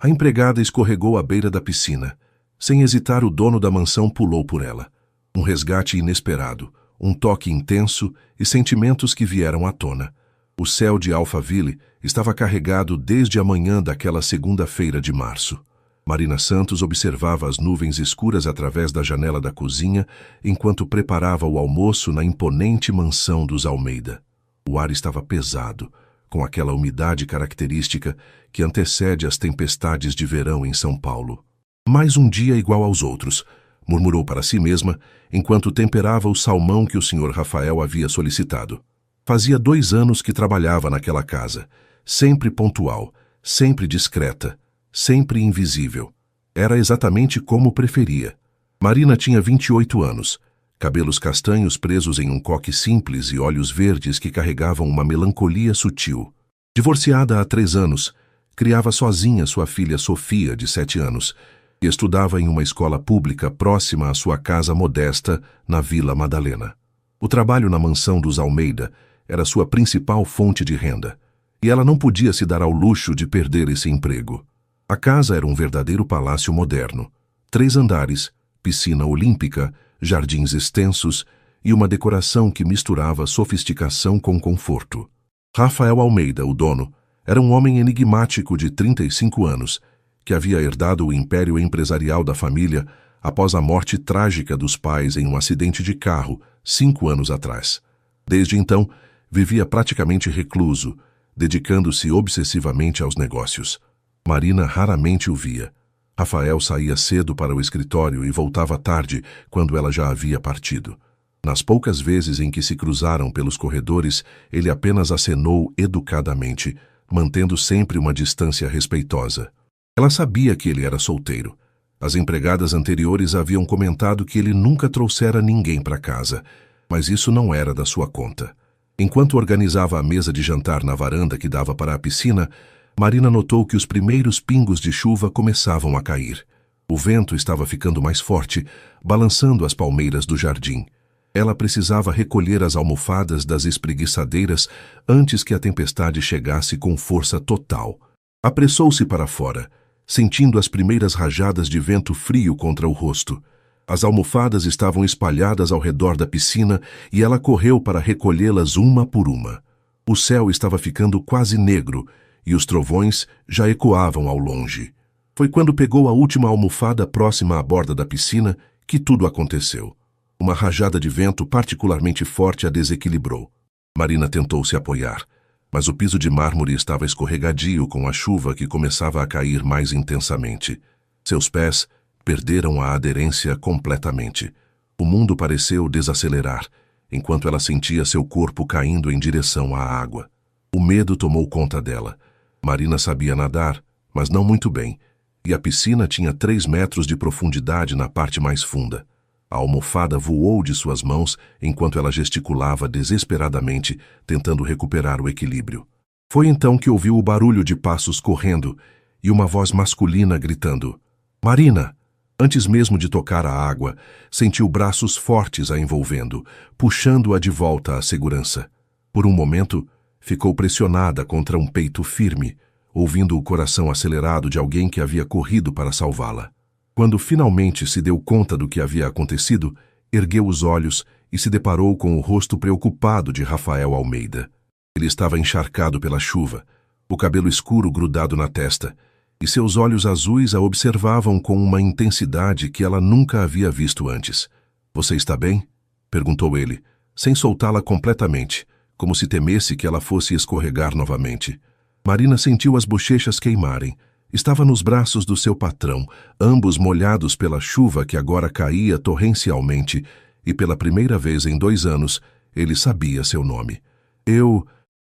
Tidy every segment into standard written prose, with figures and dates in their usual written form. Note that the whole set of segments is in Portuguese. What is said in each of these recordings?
A empregada escorregou à beira da piscina. Sem hesitar, o dono da mansão pulou por ela. Um resgate inesperado, um toque intenso e sentimentos que vieram à tona. O céu de Alphaville estava carregado desde a manhã daquela segunda-feira de março. Marina Santos observava as nuvens escuras através da janela da cozinha enquanto preparava o almoço na imponente mansão dos Almeida. O ar estava pesado, com aquela umidade característica que antecede as tempestades de verão em São Paulo. Mais um dia igual aos outros, murmurou para si mesma enquanto temperava o salmão que o Sr. Rafael havia solicitado. Fazia 2 anos que trabalhava naquela casa, sempre pontual, sempre discreta, sempre invisível. Era exatamente como preferia. Marina tinha 28 anos, cabelos castanhos presos em um coque simples e olhos verdes que carregavam uma melancolia sutil. Divorciada há 3 anos, criava sozinha sua filha Sofia, de 7 anos, e estudava em uma escola pública próxima à sua casa modesta na Vila Madalena. O trabalho na mansão dos Almeida era sua principal fonte de renda, e ela não podia se dar ao luxo de perder esse emprego. A casa era um verdadeiro palácio moderno. 3 andares, piscina olímpica, jardins extensos e uma decoração que misturava sofisticação com conforto. Rafael Almeida, o dono, era um homem enigmático de 35 anos, que havia herdado o império empresarial da família após a morte trágica dos pais em um acidente de carro 5 anos atrás. Desde então, vivia praticamente recluso, dedicando-se obsessivamente aos negócios. Marina raramente o via. Rafael saía cedo para o escritório e voltava tarde, quando ela já havia partido. Nas poucas vezes em que se cruzaram pelos corredores, ele apenas acenou educadamente, mantendo sempre uma distância respeitosa. Ela sabia que ele era solteiro. As empregadas anteriores haviam comentado que ele nunca trouxera ninguém para casa, mas isso não era da sua conta. Enquanto organizava a mesa de jantar na varanda que dava para a piscina, Marina notou que os primeiros pingos de chuva começavam a cair. O vento estava ficando mais forte, balançando as palmeiras do jardim. Ela precisava recolher as almofadas das espreguiçadeiras antes que a tempestade chegasse com força total. Apressou-se para fora, sentindo as primeiras rajadas de vento frio contra o rosto. As almofadas estavam espalhadas ao redor da piscina e ela correu para recolhê-las uma por uma. O céu estava ficando quase negro e os trovões já ecoavam ao longe. Foi quando pegou a última almofada próxima à borda da piscina que tudo aconteceu. Uma rajada de vento particularmente forte a desequilibrou. Marina tentou se apoiar, mas o piso de mármore estava escorregadio com a chuva que começava a cair mais intensamente. Seus pés perderam a aderência completamente. O mundo pareceu desacelerar, enquanto ela sentia seu corpo caindo em direção à água. O medo tomou conta dela. Marina sabia nadar, mas não muito bem, e a piscina tinha 3 metros de profundidade na parte mais funda. A almofada voou de suas mãos enquanto ela gesticulava desesperadamente, tentando recuperar o equilíbrio. Foi então que ouviu o barulho de passos correndo e uma voz masculina gritando: "Marina!" Antes mesmo de tocar a água, sentiu braços fortes a envolvendo, puxando-a de volta à segurança. Por um momento, ficou pressionada contra um peito firme, ouvindo o coração acelerado de alguém que havia corrido para salvá-la. Quando finalmente se deu conta do que havia acontecido, ergueu os olhos e se deparou com o rosto preocupado de Rafael Almeida. Ele estava encharcado pela chuva, o cabelo escuro grudado na testa, e seus olhos azuis a observavam com uma intensidade que ela nunca havia visto antes. "Você está bem?" perguntou ele, sem soltá-la completamente, como se temesse que ela fosse escorregar novamente. Marina sentiu as bochechas queimarem. Estava nos braços do seu patrão, ambos molhados pela chuva que agora caía torrencialmente, e pela primeira vez em 2 anos, ele sabia seu nome. Eu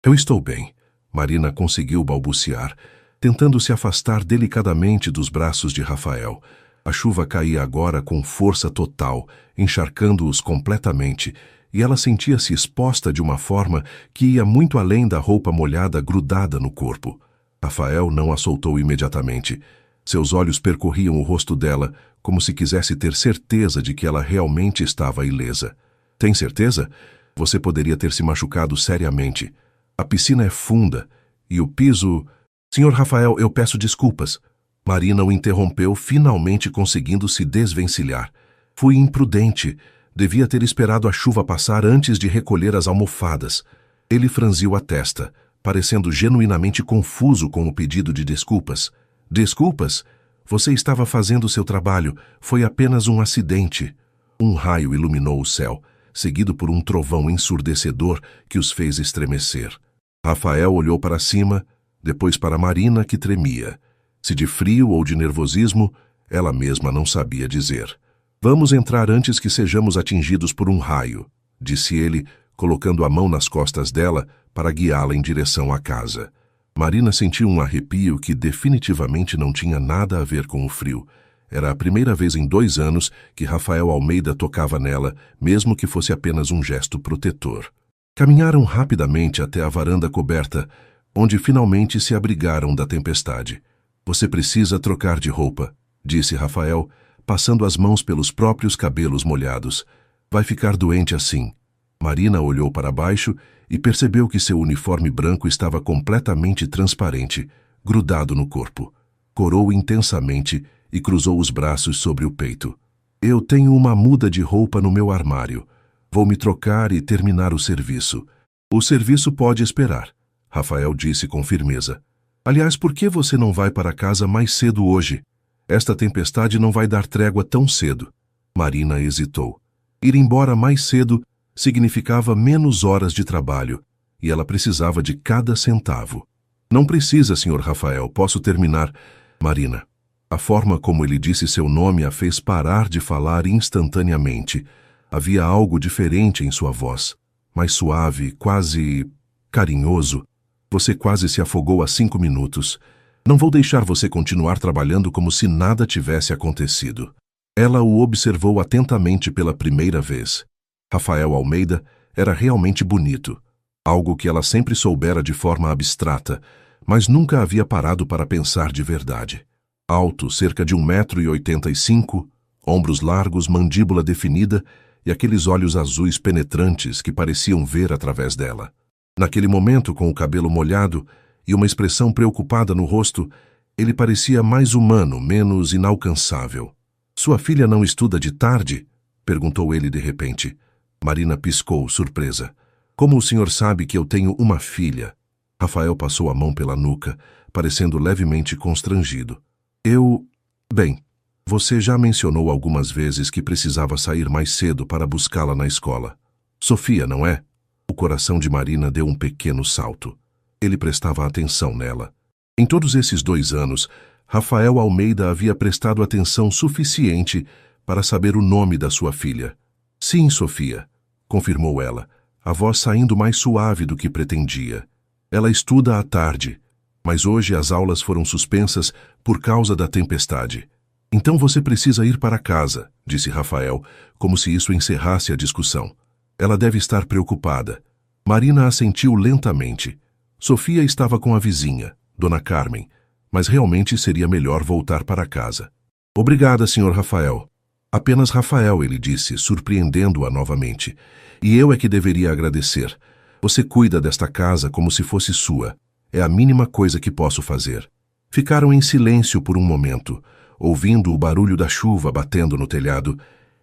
estou bem", Marina conseguiu balbuciar, tentando se afastar delicadamente dos braços de Rafael. A chuva caía agora com força total, encharcando-os completamente, e ela sentia-se exposta de uma forma que ia muito além da roupa molhada grudada no corpo. Rafael não a soltou imediatamente. Seus olhos percorriam o rosto dela, como se quisesse ter certeza de que ela realmente estava ilesa. "Tem certeza? Você poderia ter se machucado seriamente. A piscina é funda, e o piso... Senhor Rafael, eu peço desculpas." Marina o interrompeu, finalmente conseguindo se desvencilhar. Fui imprudente. Devia ter esperado a chuva passar antes de recolher as almofadas. Ele franziu a testa, parecendo genuinamente confuso com o pedido de desculpas. Desculpas? Você estava fazendo seu trabalho. Foi apenas um acidente. Um raio iluminou o céu, seguido por um trovão ensurdecedor que os fez estremecer. Rafael olhou para cima, depois para Marina, que tremia. Se de frio ou de nervosismo, ela mesma não sabia dizer. Vamos entrar antes que sejamos atingidos por um raio, disse ele, colocando a mão nas costas dela para guiá-la em direção à casa. Marina sentiu um arrepio que definitivamente não tinha nada a ver com o frio. Era a primeira vez em 2 anos que Rafael Almeida tocava nela, mesmo que fosse apenas um gesto protetor. Caminharam rapidamente até a varanda coberta, onde finalmente se abrigaram da tempestade. Você precisa trocar de roupa, disse Rafael, passando as mãos pelos próprios cabelos molhados. Vai ficar doente assim. Marina olhou para baixo e percebeu que seu uniforme branco estava completamente transparente, grudado no corpo. Corou intensamente e cruzou os braços sobre o peito. Eu tenho uma muda de roupa no meu armário. Vou me trocar e terminar o serviço. O serviço pode esperar, Rafael disse com firmeza. Aliás, por que você não vai para casa mais cedo hoje? Esta tempestade não vai dar trégua tão cedo. Marina hesitou. Ir embora mais cedo significava menos horas de trabalho, e ela precisava de cada centavo. Não precisa, Sr. Rafael, posso terminar. Marina. A forma como ele disse seu nome a fez parar de falar instantaneamente. Havia algo diferente em sua voz, mais suave, quase carinhoso. Você quase se afogou há 5 minutos. Não vou deixar você continuar trabalhando como se nada tivesse acontecido. Ela o observou atentamente pela primeira vez. Rafael Almeida era realmente bonito, algo que ela sempre soubera de forma abstrata, mas nunca havia parado para pensar de verdade. Alto, cerca de 1,85 m, ombros largos, mandíbula definida e aqueles olhos azuis penetrantes que pareciam ver através dela. Naquele momento, com o cabelo molhado e uma expressão preocupada no rosto, ele parecia mais humano, menos inalcançável. Sua filha não estuda de tarde? Perguntou ele de repente. Marina piscou, surpresa. Como o senhor sabe que eu tenho uma filha? Rafael passou a mão pela nuca, parecendo levemente constrangido. Bem, você já mencionou algumas vezes que precisava sair mais cedo para buscá-la na escola. Sofia, não é? O coração de Marina deu um pequeno salto. Ele prestava atenção nela. Em todos esses 2 anos, Rafael Almeida havia prestado atenção suficiente para saber o nome da sua filha. Sim, Sofia, confirmou ela, a voz saindo mais suave do que pretendia. Ela estuda à tarde, mas hoje as aulas foram suspensas por causa da tempestade. Então você precisa ir para casa, disse Rafael, como se isso encerrasse a discussão. Ela deve estar preocupada. Marina assentiu lentamente. Sofia estava com a vizinha, Dona Carmen, mas realmente seria melhor voltar para casa. Obrigada, Sr. Rafael. Apenas Rafael, ele disse, surpreendendo-a novamente. E eu é que deveria agradecer. Você cuida desta casa como se fosse sua. É a mínima coisa que posso fazer. Ficaram em silêncio por um momento, ouvindo o barulho da chuva batendo no telhado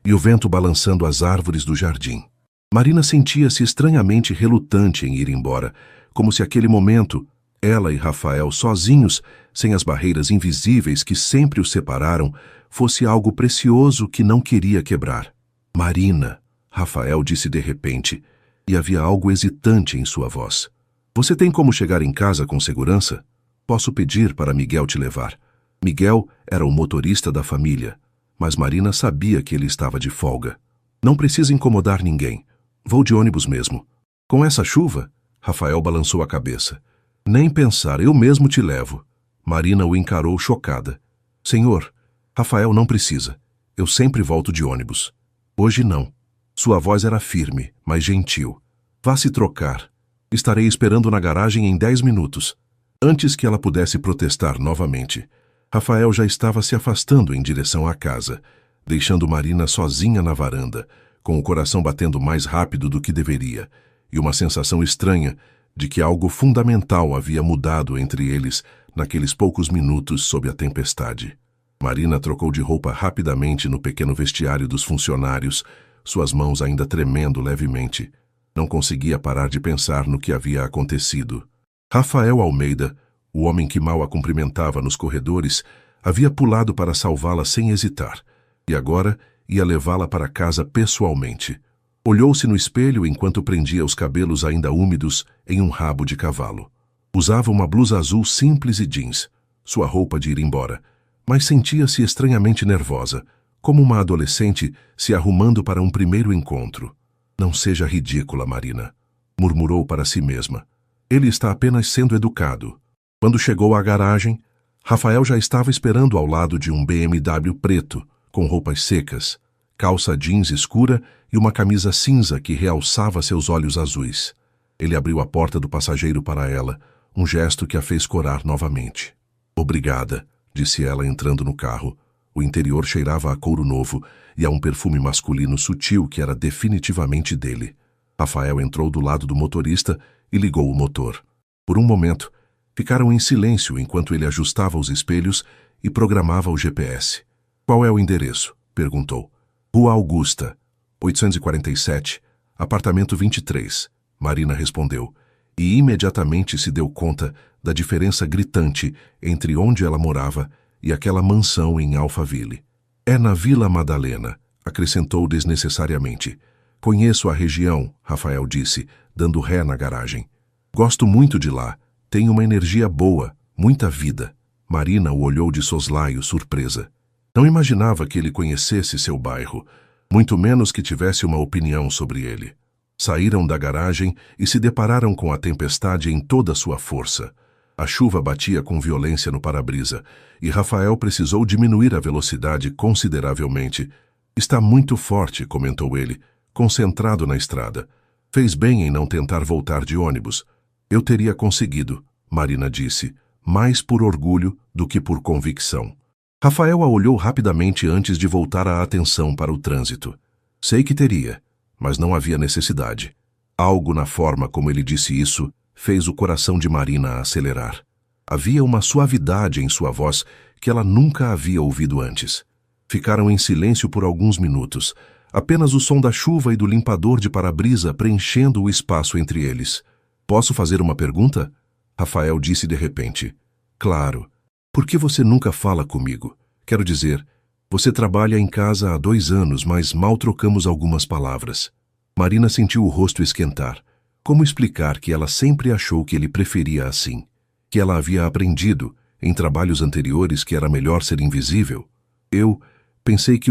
e o vento balançando as árvores do jardim. Marina sentia-se estranhamente relutante em ir embora, como se aquele momento, ela e Rafael sozinhos, sem as barreiras invisíveis que sempre os separaram, fosse algo precioso que não queria quebrar. Marina, Rafael disse de repente, e havia algo hesitante em sua voz. Você tem como chegar em casa com segurança? Posso pedir para Miguel te levar. Miguel era o motorista da família, mas Marina sabia que ele estava de folga. Não precisa incomodar ninguém. Vou de ônibus mesmo. Com essa chuva? Rafael balançou a cabeça. Nem pensar, eu mesmo te levo. Marina o encarou chocada. Senhor, Rafael não precisa. Eu sempre volto de ônibus. Hoje não. Sua voz era firme, mas gentil. Vá se trocar. Estarei esperando na garagem em 10 minutos. Antes que ela pudesse protestar novamente, Rafael já estava se afastando em direção à casa, deixando Marina sozinha na varanda, com o coração batendo mais rápido do que deveria, e uma sensação estranha de que algo fundamental havia mudado entre eles naqueles poucos minutos sob a tempestade. Marina trocou de roupa rapidamente no pequeno vestiário dos funcionários, suas mãos ainda tremendo levemente. Não conseguia parar de pensar no que havia acontecido. Rafael Almeida, o homem que mal a cumprimentava nos corredores, havia pulado para salvá-la sem hesitar, e agora ia levá-la para casa pessoalmente. Olhou-se no espelho enquanto prendia os cabelos ainda úmidos em um rabo de cavalo. Usava uma blusa azul simples e jeans, sua roupa de ir embora, mas sentia-se estranhamente nervosa, como uma adolescente se arrumando para um primeiro encontro. Não seja ridícula, Marina, murmurou para si mesma. Ele está apenas sendo educado. Quando chegou à garagem, Rafael já estava esperando ao lado de um BMW preto, com roupas secas, calça jeans escura e uma camisa cinza que realçava seus olhos azuis. Ele abriu a porta do passageiro para ela, um gesto que a fez corar novamente. Obrigada, disse ela entrando no carro. O interior cheirava a couro novo e a um perfume masculino sutil que era definitivamente dele. Rafael entrou do lado do motorista e ligou o motor. Por um momento, ficaram em silêncio enquanto ele ajustava os espelhos e programava o GPS. Qual é o endereço? Perguntou. Rua Augusta, 847, apartamento 23, Marina respondeu, e imediatamente se deu conta da diferença gritante entre onde ela morava e aquela mansão em Alphaville. É na Vila Madalena, acrescentou desnecessariamente. Conheço a região, Rafael disse, dando ré na garagem. Gosto muito de lá, tem uma energia boa, muita vida. Marina o olhou de soslaio, surpresa. Não imaginava que ele conhecesse seu bairro, muito menos que tivesse uma opinião sobre ele. Saíram da garagem e se depararam com a tempestade em toda sua força. A chuva batia com violência no para-brisa e Rafael precisou diminuir a velocidade consideravelmente. Está muito forte, comentou ele, concentrado na estrada. Fez bem em não tentar voltar de ônibus. Eu teria conseguido, Marina disse, mais por orgulho do que por convicção. Rafael a olhou rapidamente antes de voltar a atenção para o trânsito. Sei que teria, mas não havia necessidade. Algo na forma como ele disse isso fez o coração de Marina acelerar. Havia uma suavidade em sua voz que ela nunca havia ouvido antes. Ficaram em silêncio por alguns minutos, apenas o som da chuva e do limpador de para-brisa preenchendo o espaço entre eles. Posso fazer uma pergunta? Rafael disse de repente. Claro. Por que você nunca fala comigo? Quero dizer, você trabalha em casa há 2 anos, mas mal trocamos algumas palavras. Marina sentiu o rosto esquentar. Como explicar que ela sempre achou que ele preferia assim? Que ela havia aprendido, em trabalhos anteriores, que era melhor ser invisível? Eu pensei que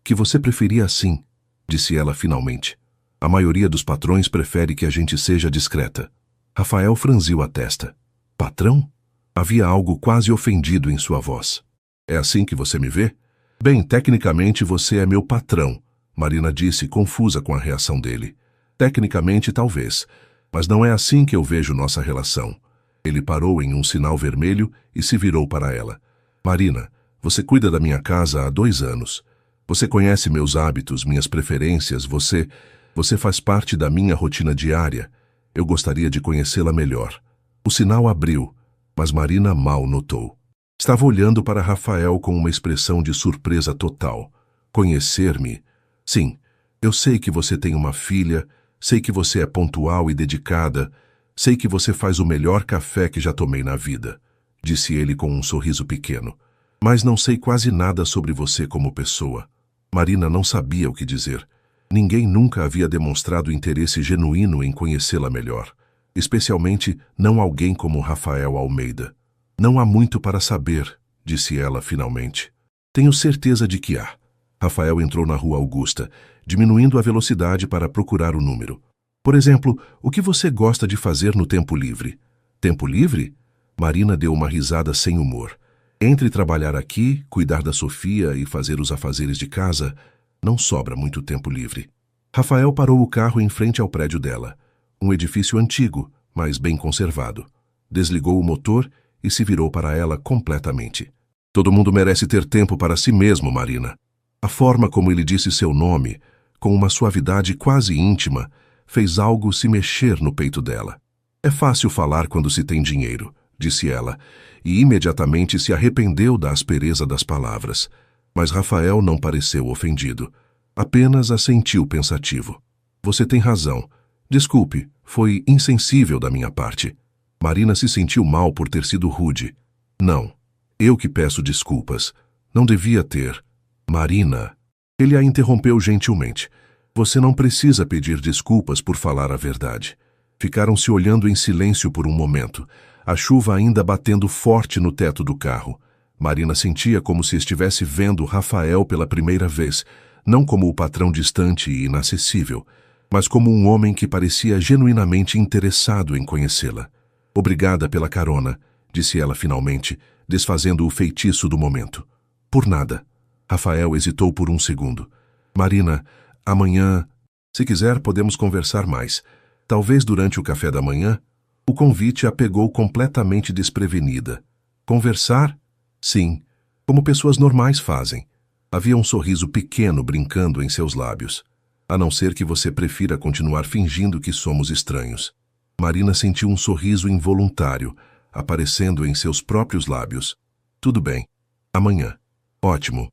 que você preferia assim, disse ela finalmente. A maioria dos patrões prefere que a gente seja discreta. Rafael franziu a testa. Patrão? Havia algo quase ofendido em sua voz. É assim que você me vê? Bem, tecnicamente você é meu patrão, Marina disse, confusa com a reação dele. Tecnicamente, talvez, mas não é assim que eu vejo nossa relação. Ele parou em um sinal vermelho e se virou para ela. Marina, você cuida da minha casa há 2 anos. Você conhece meus hábitos, minhas preferências, você faz parte da minha rotina diária. Eu gostaria de conhecê-la melhor. O sinal abriu, mas Marina mal notou. Estava olhando para Rafael com uma expressão de surpresa total. Conhecer-me? Sim, eu sei que você tem uma filha, sei que você é pontual e dedicada, sei que você faz o melhor café que já tomei na vida, disse ele com um sorriso pequeno. Mas não sei quase nada sobre você como pessoa. Marina não sabia o que dizer. Ninguém nunca havia demonstrado interesse genuíno em conhecê-la melhor, especialmente não alguém como Rafael Almeida. Não há muito para saber, disse ela finalmente. Tenho certeza de que há. Rafael entrou na Rua Augusta, diminuindo a velocidade para procurar o número. Por exemplo, o que você gosta de fazer no tempo livre? Tempo livre? Marina deu uma risada sem humor. Entre trabalhar aqui, cuidar da Sofia e fazer os afazeres de casa, não sobra muito tempo livre. Rafael parou o carro em frente ao prédio dela. Um edifício antigo, mas bem conservado. Desligou o motor e se virou para ela completamente. Todo mundo merece ter tempo para si mesmo, Marina. A forma como ele disse seu nome, com uma suavidade quase íntima, fez algo se mexer no peito dela. É fácil falar quando se tem dinheiro, disse ela, e imediatamente se arrependeu da aspereza das palavras. Mas Rafael não pareceu ofendido. Apenas assentiu pensativo. Você tem razão. Desculpe, foi insensível da minha parte. Marina se sentiu mal por ter sido rude. Não, eu que peço desculpas. Não devia ter. Marina. Ele a interrompeu gentilmente. Você não precisa pedir desculpas por falar a verdade. Ficaram se olhando em silêncio por um momento, a chuva ainda batendo forte no teto do carro. Marina sentia como se estivesse vendo Rafael pela primeira vez, não como o patrão distante e inacessível, mas como um homem que parecia genuinamente interessado em conhecê-la. Obrigada pela carona, disse ela finalmente, desfazendo o feitiço do momento. Por nada. Rafael hesitou por um segundo. Marina, amanhã, se quiser, podemos conversar mais. Talvez durante o café da manhã. O convite a pegou completamente desprevenida. Conversar? Sim, como pessoas normais fazem. Havia um sorriso pequeno brincando em seus lábios. A não ser que você prefira continuar fingindo que somos estranhos. Marina sentiu um sorriso involuntário, aparecendo em seus próprios lábios. Tudo bem. Amanhã. Ótimo.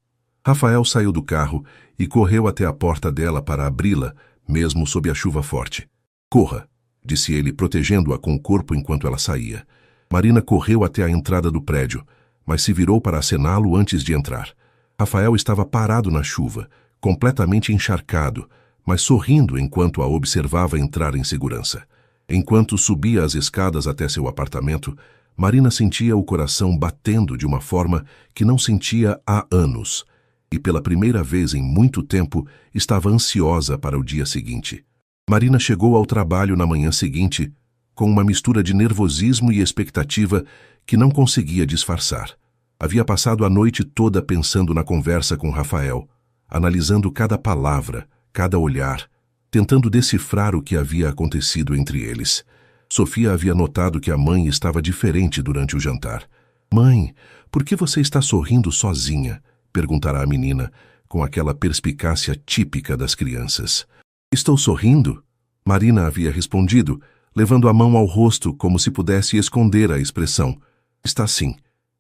Rafael saiu do carro e correu até a porta dela para abri-la, mesmo sob a chuva forte. Corra, disse ele, protegendo-a com o corpo enquanto ela saía. Marina correu até a entrada do prédio, mas se virou para acená-lo antes de entrar. Rafael estava parado na chuva, completamente encharcado, mas sorrindo enquanto a observava entrar em segurança. Enquanto subia as escadas até seu apartamento, Marina sentia o coração batendo de uma forma que não sentia há anos, e pela primeira vez em muito tempo estava ansiosa para o dia seguinte. Marina chegou ao trabalho na manhã seguinte com uma mistura de nervosismo e expectativa que não conseguia disfarçar. Havia passado a noite toda pensando na conversa com Rafael, analisando cada palavra, cada olhar, tentando decifrar o que havia acontecido entre eles. Sofia havia notado que a mãe estava diferente durante o jantar. Mãe, por que você está sorrindo sozinha? Perguntará a menina, com aquela perspicácia típica das crianças. Estou sorrindo? Marina havia respondido, levando a mão ao rosto como se pudesse esconder a expressão. Está sim,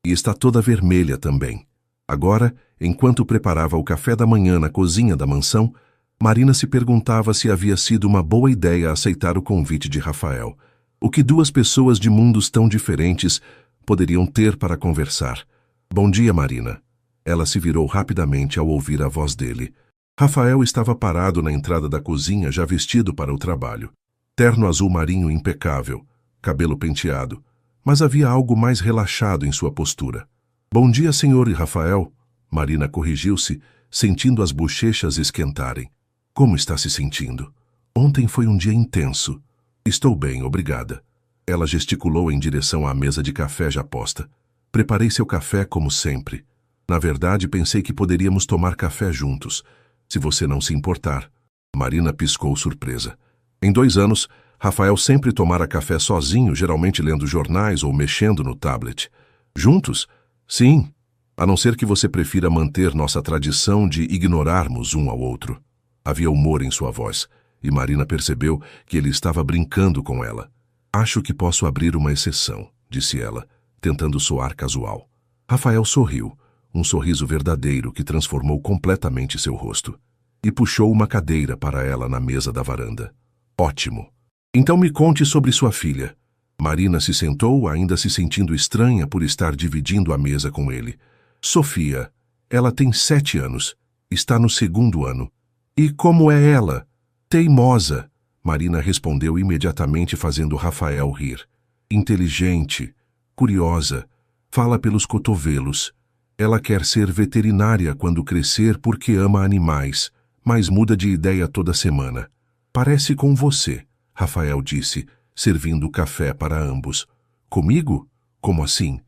e está toda vermelha também. Agora, enquanto preparava o café da manhã na cozinha da mansão, Marina se perguntava se havia sido uma boa ideia aceitar o convite de Rafael. O que duas pessoas de mundos tão diferentes poderiam ter para conversar? Bom dia, Marina. Ela se virou rapidamente ao ouvir a voz dele. Rafael estava parado na entrada da cozinha, já vestido para o trabalho. Terno azul marinho impecável, cabelo penteado, mas havia algo mais relaxado em sua postura. Bom dia, senhor Rafael. Marina corrigiu-se, sentindo as bochechas esquentarem. Como está se sentindo? Ontem foi um dia intenso. Estou bem, obrigada. Ela gesticulou em direção à mesa de café já posta. Preparei seu café como sempre. Na verdade, pensei que poderíamos tomar café juntos, se você não se importar. Marina piscou surpresa. Em 2 anos, Rafael sempre tomara café sozinho, geralmente lendo jornais ou mexendo no tablet. Juntos? Sim, a não ser que você prefira manter nossa tradição de ignorarmos um ao outro. Havia humor em sua voz, e Marina percebeu que ele estava brincando com ela. Acho que posso abrir uma exceção, disse ela, tentando soar casual. Rafael sorriu, um sorriso verdadeiro que transformou completamente seu rosto, e puxou uma cadeira para ela na mesa da varanda. Ótimo. Então me conte sobre sua filha. Marina se sentou, ainda se sentindo estranha por estar dividindo a mesa com ele. Sofia. Ela tem 7 anos. Está no 2º ano. E como é ela? Teimosa. Marina respondeu imediatamente, fazendo Rafael rir. Inteligente. Curiosa. Fala pelos cotovelos. Ela quer ser veterinária quando crescer porque ama animais, mas muda de ideia toda semana. Parece com você, Rafael disse, servindo café para ambos. Comigo? Como assim?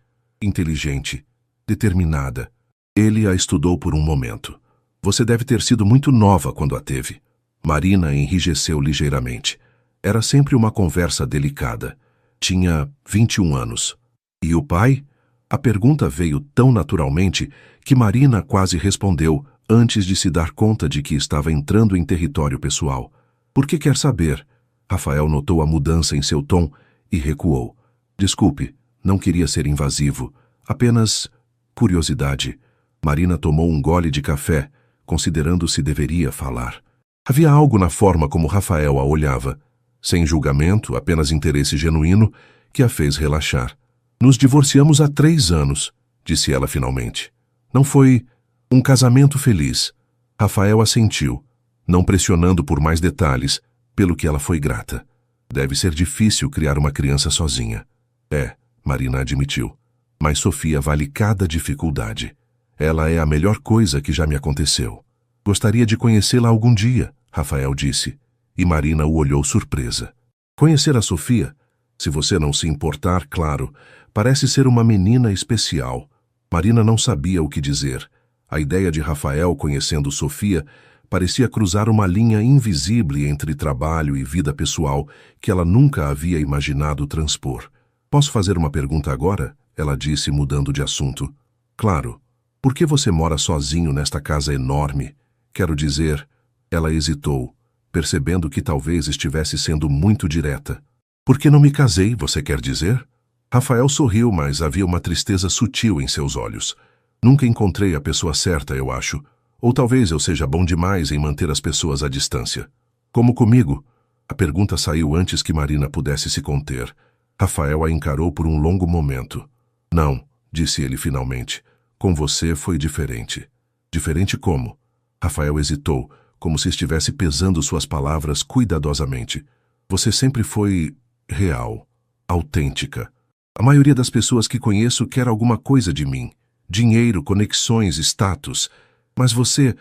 Inteligente. Determinada. Ele a estudou por um momento. Você deve ter sido muito nova quando a teve. Marina enrijeceu ligeiramente. Era sempre uma conversa delicada. Tinha 21 anos. E o pai? A pergunta veio tão naturalmente que Marina quase respondeu antes de se dar conta de que estava entrando em território pessoal. Por que quer saber? Rafael notou a mudança em seu tom e recuou. Desculpe, Não queria ser invasivo, apenas curiosidade. Marina tomou um gole de café, considerando se deveria falar. Havia algo na forma como Rafael a olhava, sem julgamento, apenas interesse genuíno, que a fez relaxar. Nos divorciamos há 3 anos, disse ela finalmente. Não foi um casamento feliz. Rafael assentiu, não pressionando por mais detalhes, pelo que ela foi grata. Deve ser difícil criar uma criança sozinha. É, Marina admitiu. Mas Sofia vale cada dificuldade. Ela é a melhor coisa que já me aconteceu. Gostaria de conhecê-la algum dia, Rafael disse, e Marina o olhou surpresa. Conhecer a Sofia? Se você não se importar, claro, parece ser uma menina especial. Marina não sabia o que dizer. A ideia de Rafael conhecendo Sofia parecia cruzar uma linha invisível entre trabalho e vida pessoal que ela nunca havia imaginado transpor. Posso fazer uma pergunta agora? Ela disse, mudando de assunto. Claro. Por que você mora sozinho nesta casa enorme? Quero dizer... Ela hesitou, percebendo que talvez estivesse sendo muito direta. Por que não me casei, você quer dizer? Rafael sorriu, mas havia uma tristeza sutil em seus olhos. Nunca encontrei a pessoa certa, eu acho. Ou talvez eu seja bom demais em manter as pessoas à distância. Como comigo? A pergunta saiu antes que Marina pudesse se conter. Rafael a encarou por um longo momento. Não, disse ele finalmente. Com você foi diferente. Diferente como? Rafael hesitou, como se estivesse pesando suas palavras cuidadosamente. Você sempre foi real, autêntica. A maioria das pessoas que conheço quer alguma coisa de mim. Dinheiro, conexões, status. Mas você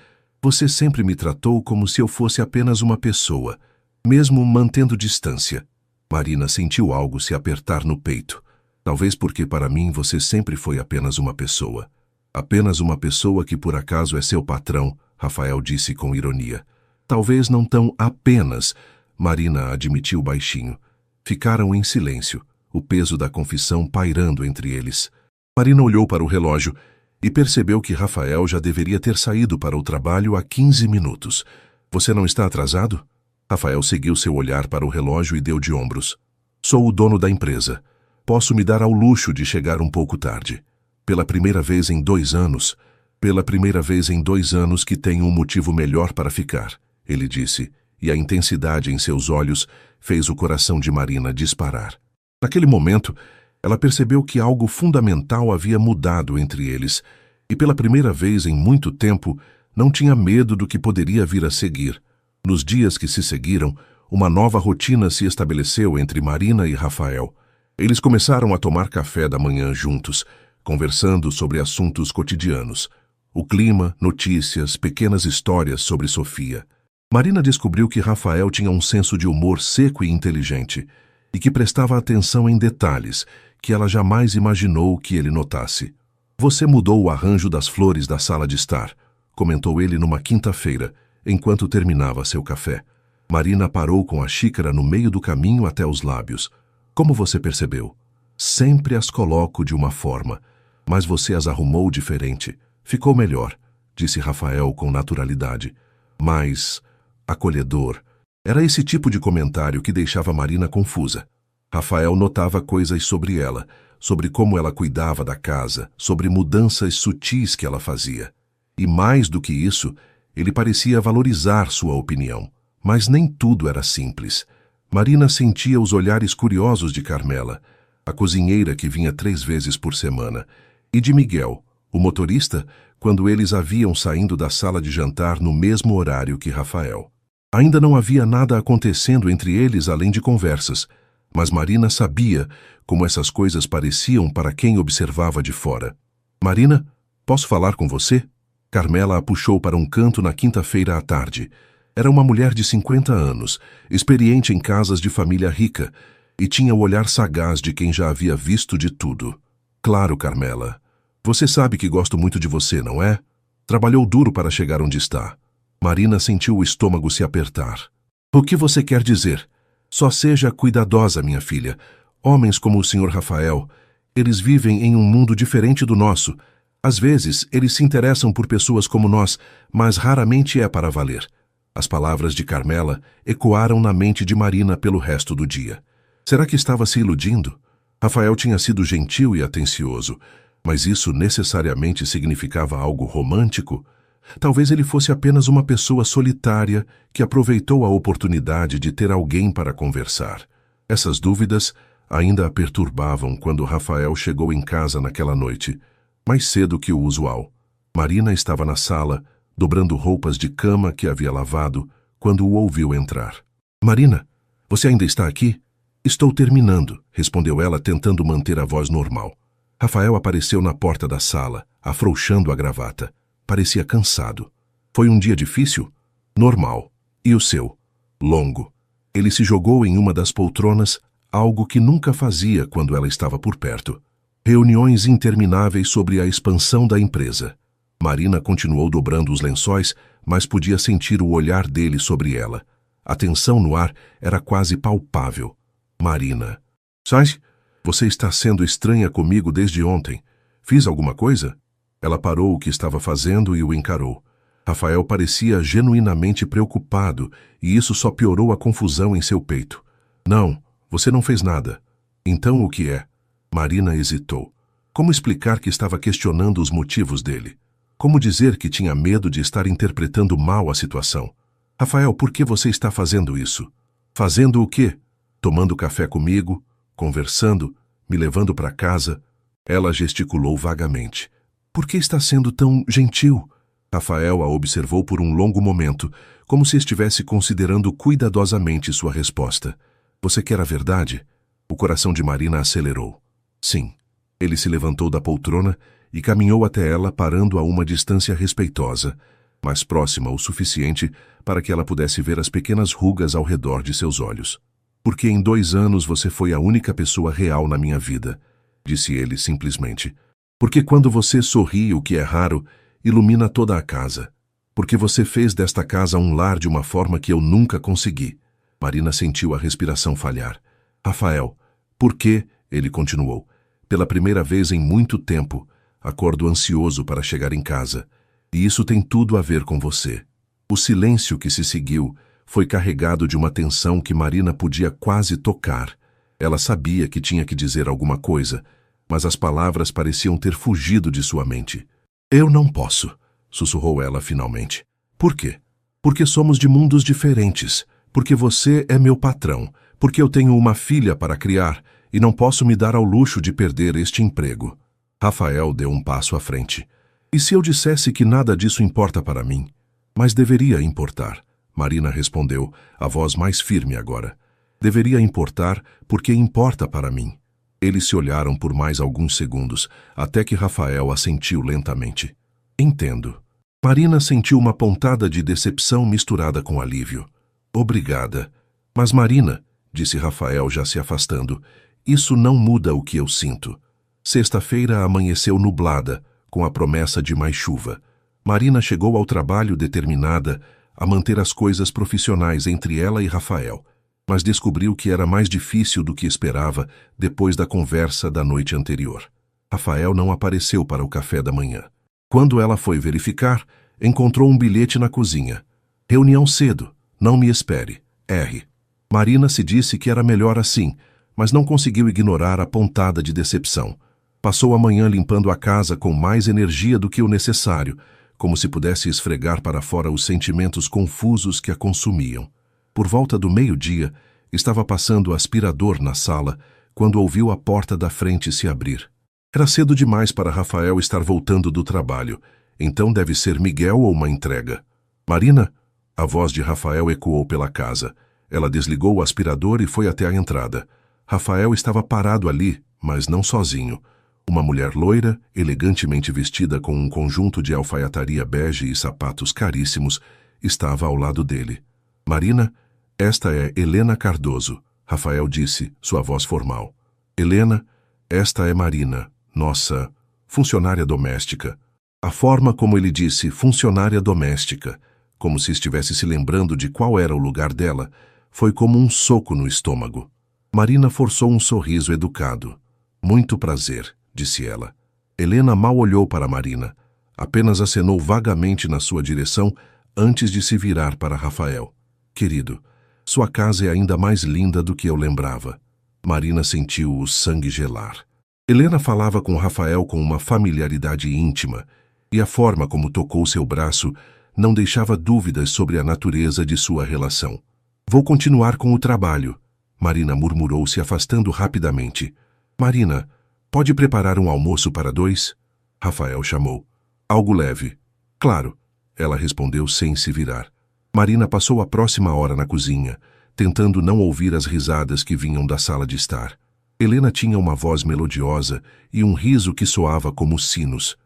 sempre me tratou como se eu fosse apenas uma pessoa, mesmo mantendo distância. Marina sentiu algo se apertar no peito. Talvez porque para mim você sempre foi apenas uma pessoa. Apenas uma pessoa que por acaso é seu patrão, Rafael disse com ironia. Talvez não tão apenas, Marina admitiu baixinho. Ficaram em silêncio, o peso da confissão pairando entre eles. Marina olhou para o relógio e percebeu que Rafael já deveria ter saído para o trabalho há 15 minutos. Você não está atrasado? Rafael seguiu seu olhar para o relógio e deu de ombros. Sou o dono da empresa. Posso me dar ao luxo de chegar um pouco tarde. Pela primeira vez em 2 anos que tenho um motivo melhor para ficar, ele disse, e a intensidade em seus olhos fez o coração de Marina disparar. Naquele momento, ela percebeu que algo fundamental havia mudado entre eles, e pela primeira vez em muito tempo, não tinha medo do que poderia vir a seguir. Nos dias que se seguiram, uma nova rotina se estabeleceu entre Marina e Rafael. Eles começaram a tomar café da manhã juntos, conversando sobre assuntos cotidianos. O clima, notícias, pequenas histórias sobre Sofia. Marina descobriu que Rafael tinha um senso de humor seco e inteligente, e que prestava atenção em detalhes que ela jamais imaginou que ele notasse. Você mudou o arranjo das flores da sala de estar, comentou ele numa quinta-feira, enquanto terminava seu café. Marina parou com a xícara no meio do caminho até os lábios. Como você percebeu? Sempre as coloco de uma forma, mas você as arrumou diferente. Ficou melhor, disse Rafael com naturalidade. Mais acolhedor. Era esse tipo de comentário que deixava Marina confusa. Rafael notava coisas sobre ela, sobre como ela cuidava da casa, sobre mudanças sutis que ela fazia. E mais do que isso, ele parecia valorizar sua opinião. Mas nem tudo era simples. Marina sentia os olhares curiosos de Carmela, a cozinheira que vinha 3 vezes por semana, e de Miguel, o motorista, quando eles haviam saindo da sala de jantar no mesmo horário que Rafael. Ainda não havia nada acontecendo entre eles além de conversas, mas Marina sabia como essas coisas pareciam para quem observava de fora. Marina, posso falar com você? Carmela a puxou para um canto na quinta-feira à tarde. Era uma mulher de 50 anos, experiente em casas de família rica, e tinha o olhar sagaz de quem já havia visto de tudo. Claro, Carmela. Você sabe que gosto muito de você, não é? Trabalhou duro para chegar onde está. Marina sentiu o estômago se apertar. O que você quer dizer? Só seja cuidadosa, minha filha. Homens como o Sr. Rafael, eles vivem em um mundo diferente do nosso. Às vezes, eles se interessam por pessoas como nós, mas raramente é para valer. As palavras de Carmela ecoaram na mente de Marina pelo resto do dia. Será que estava se iludindo? Rafael tinha sido gentil e atencioso, mas isso necessariamente significava algo romântico? Talvez ele fosse apenas uma pessoa solitária que aproveitou a oportunidade de ter alguém para conversar. Essas dúvidas ainda a perturbavam quando Rafael chegou em casa naquela noite, mais cedo que o usual. Marina estava na sala, dobrando roupas de cama que havia lavado, quando o ouviu entrar. "Marina, você ainda está aqui?" "Estou terminando", respondeu ela, tentando manter a voz normal. Rafael apareceu na porta da sala, afrouxando a gravata. Parecia cansado. "Foi um dia difícil?" "Normal. E o seu?" "Longo." Ele se jogou em uma das poltronas, algo que nunca fazia quando ela estava por perto. Reuniões intermináveis sobre a expansão da empresa. Marina continuou dobrando os lençóis, mas podia sentir o olhar dele sobre ela. A tensão no ar era quase palpável. "Marina." "Sai, você está sendo estranha comigo desde ontem. Fiz alguma coisa?" Ela parou o que estava fazendo e o encarou. Rafael parecia genuinamente preocupado, e isso só piorou a confusão em seu peito. "Não, você não fez nada." "Então o que é?" Marina hesitou. Como explicar que estava questionando os motivos dele? Como dizer que tinha medo de estar interpretando mal a situação? "Rafael, por que você está fazendo isso?" "Fazendo o quê?" "Tomando café comigo, conversando, me levando para casa." Ela gesticulou vagamente. "Por que está sendo tão gentil?" Rafael a observou por um longo momento, como se estivesse considerando cuidadosamente sua resposta. "Você quer a verdade?" O coração de Marina acelerou. "Sim." Ele se levantou da poltrona e caminhou até ela, parando a uma distância respeitosa, mas próxima o suficiente para que ela pudesse ver as pequenas rugas ao redor de seus olhos. "Porque em 2 anos você foi a única pessoa real na minha vida", disse ele simplesmente. "Porque quando você sorri, o que é raro, ilumina toda a casa. Porque você fez desta casa um lar de uma forma que eu nunca consegui." Marina sentiu a respiração falhar. "Rafael, por que?" ele continuou. "Pela primeira vez em muito tempo, acordo ansioso para chegar em casa. E isso tem tudo a ver com você." O silêncio que se seguiu foi carregado de uma tensão que Marina podia quase tocar. Ela sabia que tinha que dizer alguma coisa, mas as palavras pareciam ter fugido de sua mente. "Eu não posso", sussurrou ela finalmente. "Por quê?" "Porque somos de mundos diferentes. Porque você é meu patrão. Porque eu tenho uma filha para criar e não posso me dar ao luxo de perder este emprego." Rafael deu um passo à frente. "E se eu dissesse que nada disso importa para mim?" "Mas deveria importar", Marina respondeu, a voz mais firme agora. "Deveria importar porque importa para mim." Eles se olharam por mais alguns segundos, até que Rafael assentiu lentamente. "Entendo." Marina sentiu uma pontada de decepção misturada com alívio. "Obrigada." "Mas Marina", disse Rafael já se afastando, "isso não muda o que eu sinto." Sexta-feira amanheceu nublada, com a promessa de mais chuva. Marina chegou ao trabalho determinada a manter as coisas profissionais entre ela e Rafael, mas descobriu que era mais difícil do que esperava depois da conversa da noite anterior. Rafael não apareceu para o café da manhã. Quando ela foi verificar, encontrou um bilhete na cozinha. "Reunião cedo. Não me espere. R." Marina se disse que era melhor assim, mas não conseguiu ignorar a pontada de decepção. Passou a manhã limpando a casa com mais energia do que o necessário, como se pudesse esfregar para fora os sentimentos confusos que a consumiam. Por volta do meio-dia, estava passando o aspirador na sala, quando ouviu a porta da frente se abrir. Era cedo demais para Rafael estar voltando do trabalho, então deve ser Miguel ou uma entrega. "Marina?" A voz de Rafael ecoou pela casa. Ela desligou o aspirador e foi até a entrada. Rafael estava parado ali, mas não sozinho. Uma mulher loira, elegantemente vestida com um conjunto de alfaiataria bege e sapatos caríssimos, estava ao lado dele. "Marina, esta é Helena Cardoso", Rafael disse, sua voz formal. "Helena, esta é Marina, nossa funcionária doméstica." A forma como ele disse funcionária doméstica, como se estivesse se lembrando de qual era o lugar dela, foi como um soco no estômago. Marina forçou um sorriso educado. "Muito prazer", disse ela. Helena mal olhou para Marina. Apenas acenou vagamente na sua direção antes de se virar para Rafael. "Querido, sua casa é ainda mais linda do que eu lembrava." Marina sentiu o sangue gelar. Helena falava com Rafael com uma familiaridade íntima, e a forma como tocou seu braço não deixava dúvidas sobre a natureza de sua relação. Vou continuar com o trabalho, Marina murmurou, se afastando rapidamente. Marina, pode preparar um almoço para 2? Rafael chamou. Algo leve. Claro, ela respondeu sem se virar. Marina passou a próxima hora na cozinha, tentando não ouvir as risadas que vinham da sala de estar. Helena tinha uma voz melodiosa e um riso que soava como sinos.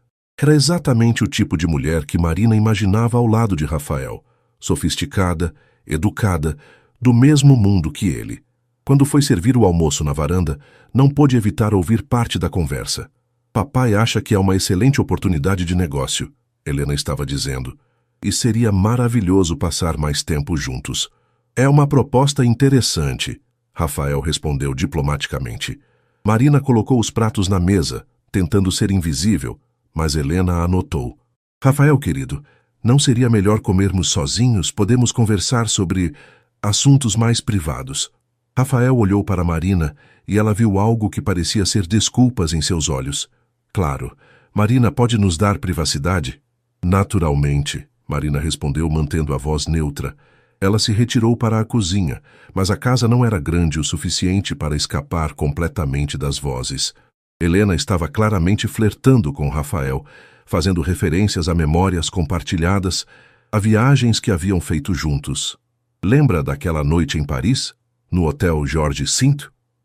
Era exatamente o tipo de mulher que Marina imaginava ao lado de Rafael, sofisticada, educada, do mesmo mundo que ele. Quando foi servir o almoço na varanda, não pôde evitar ouvir parte da conversa. Papai acha que é uma excelente oportunidade de negócio, Helena estava dizendo, e seria maravilhoso passar mais tempo juntos. É uma proposta interessante, Rafael respondeu diplomaticamente. Marina colocou os pratos na mesa, tentando ser invisível, mas Helena anotou. Rafael, querido, não seria melhor comermos sozinhos? Podemos conversar sobre assuntos mais privados. Rafael olhou para Marina e ela viu algo que parecia ser desculpas em seus olhos. Claro, Marina pode nos dar privacidade? Naturalmente, Marina respondeu, mantendo a voz neutra. Ela se retirou para a cozinha, mas a casa não era grande o suficiente para escapar completamente das vozes. Helena estava claramente flertando com Rafael, fazendo referências a memórias compartilhadas, a viagens que haviam feito juntos. Lembra daquela noite em Paris, no Hotel George V?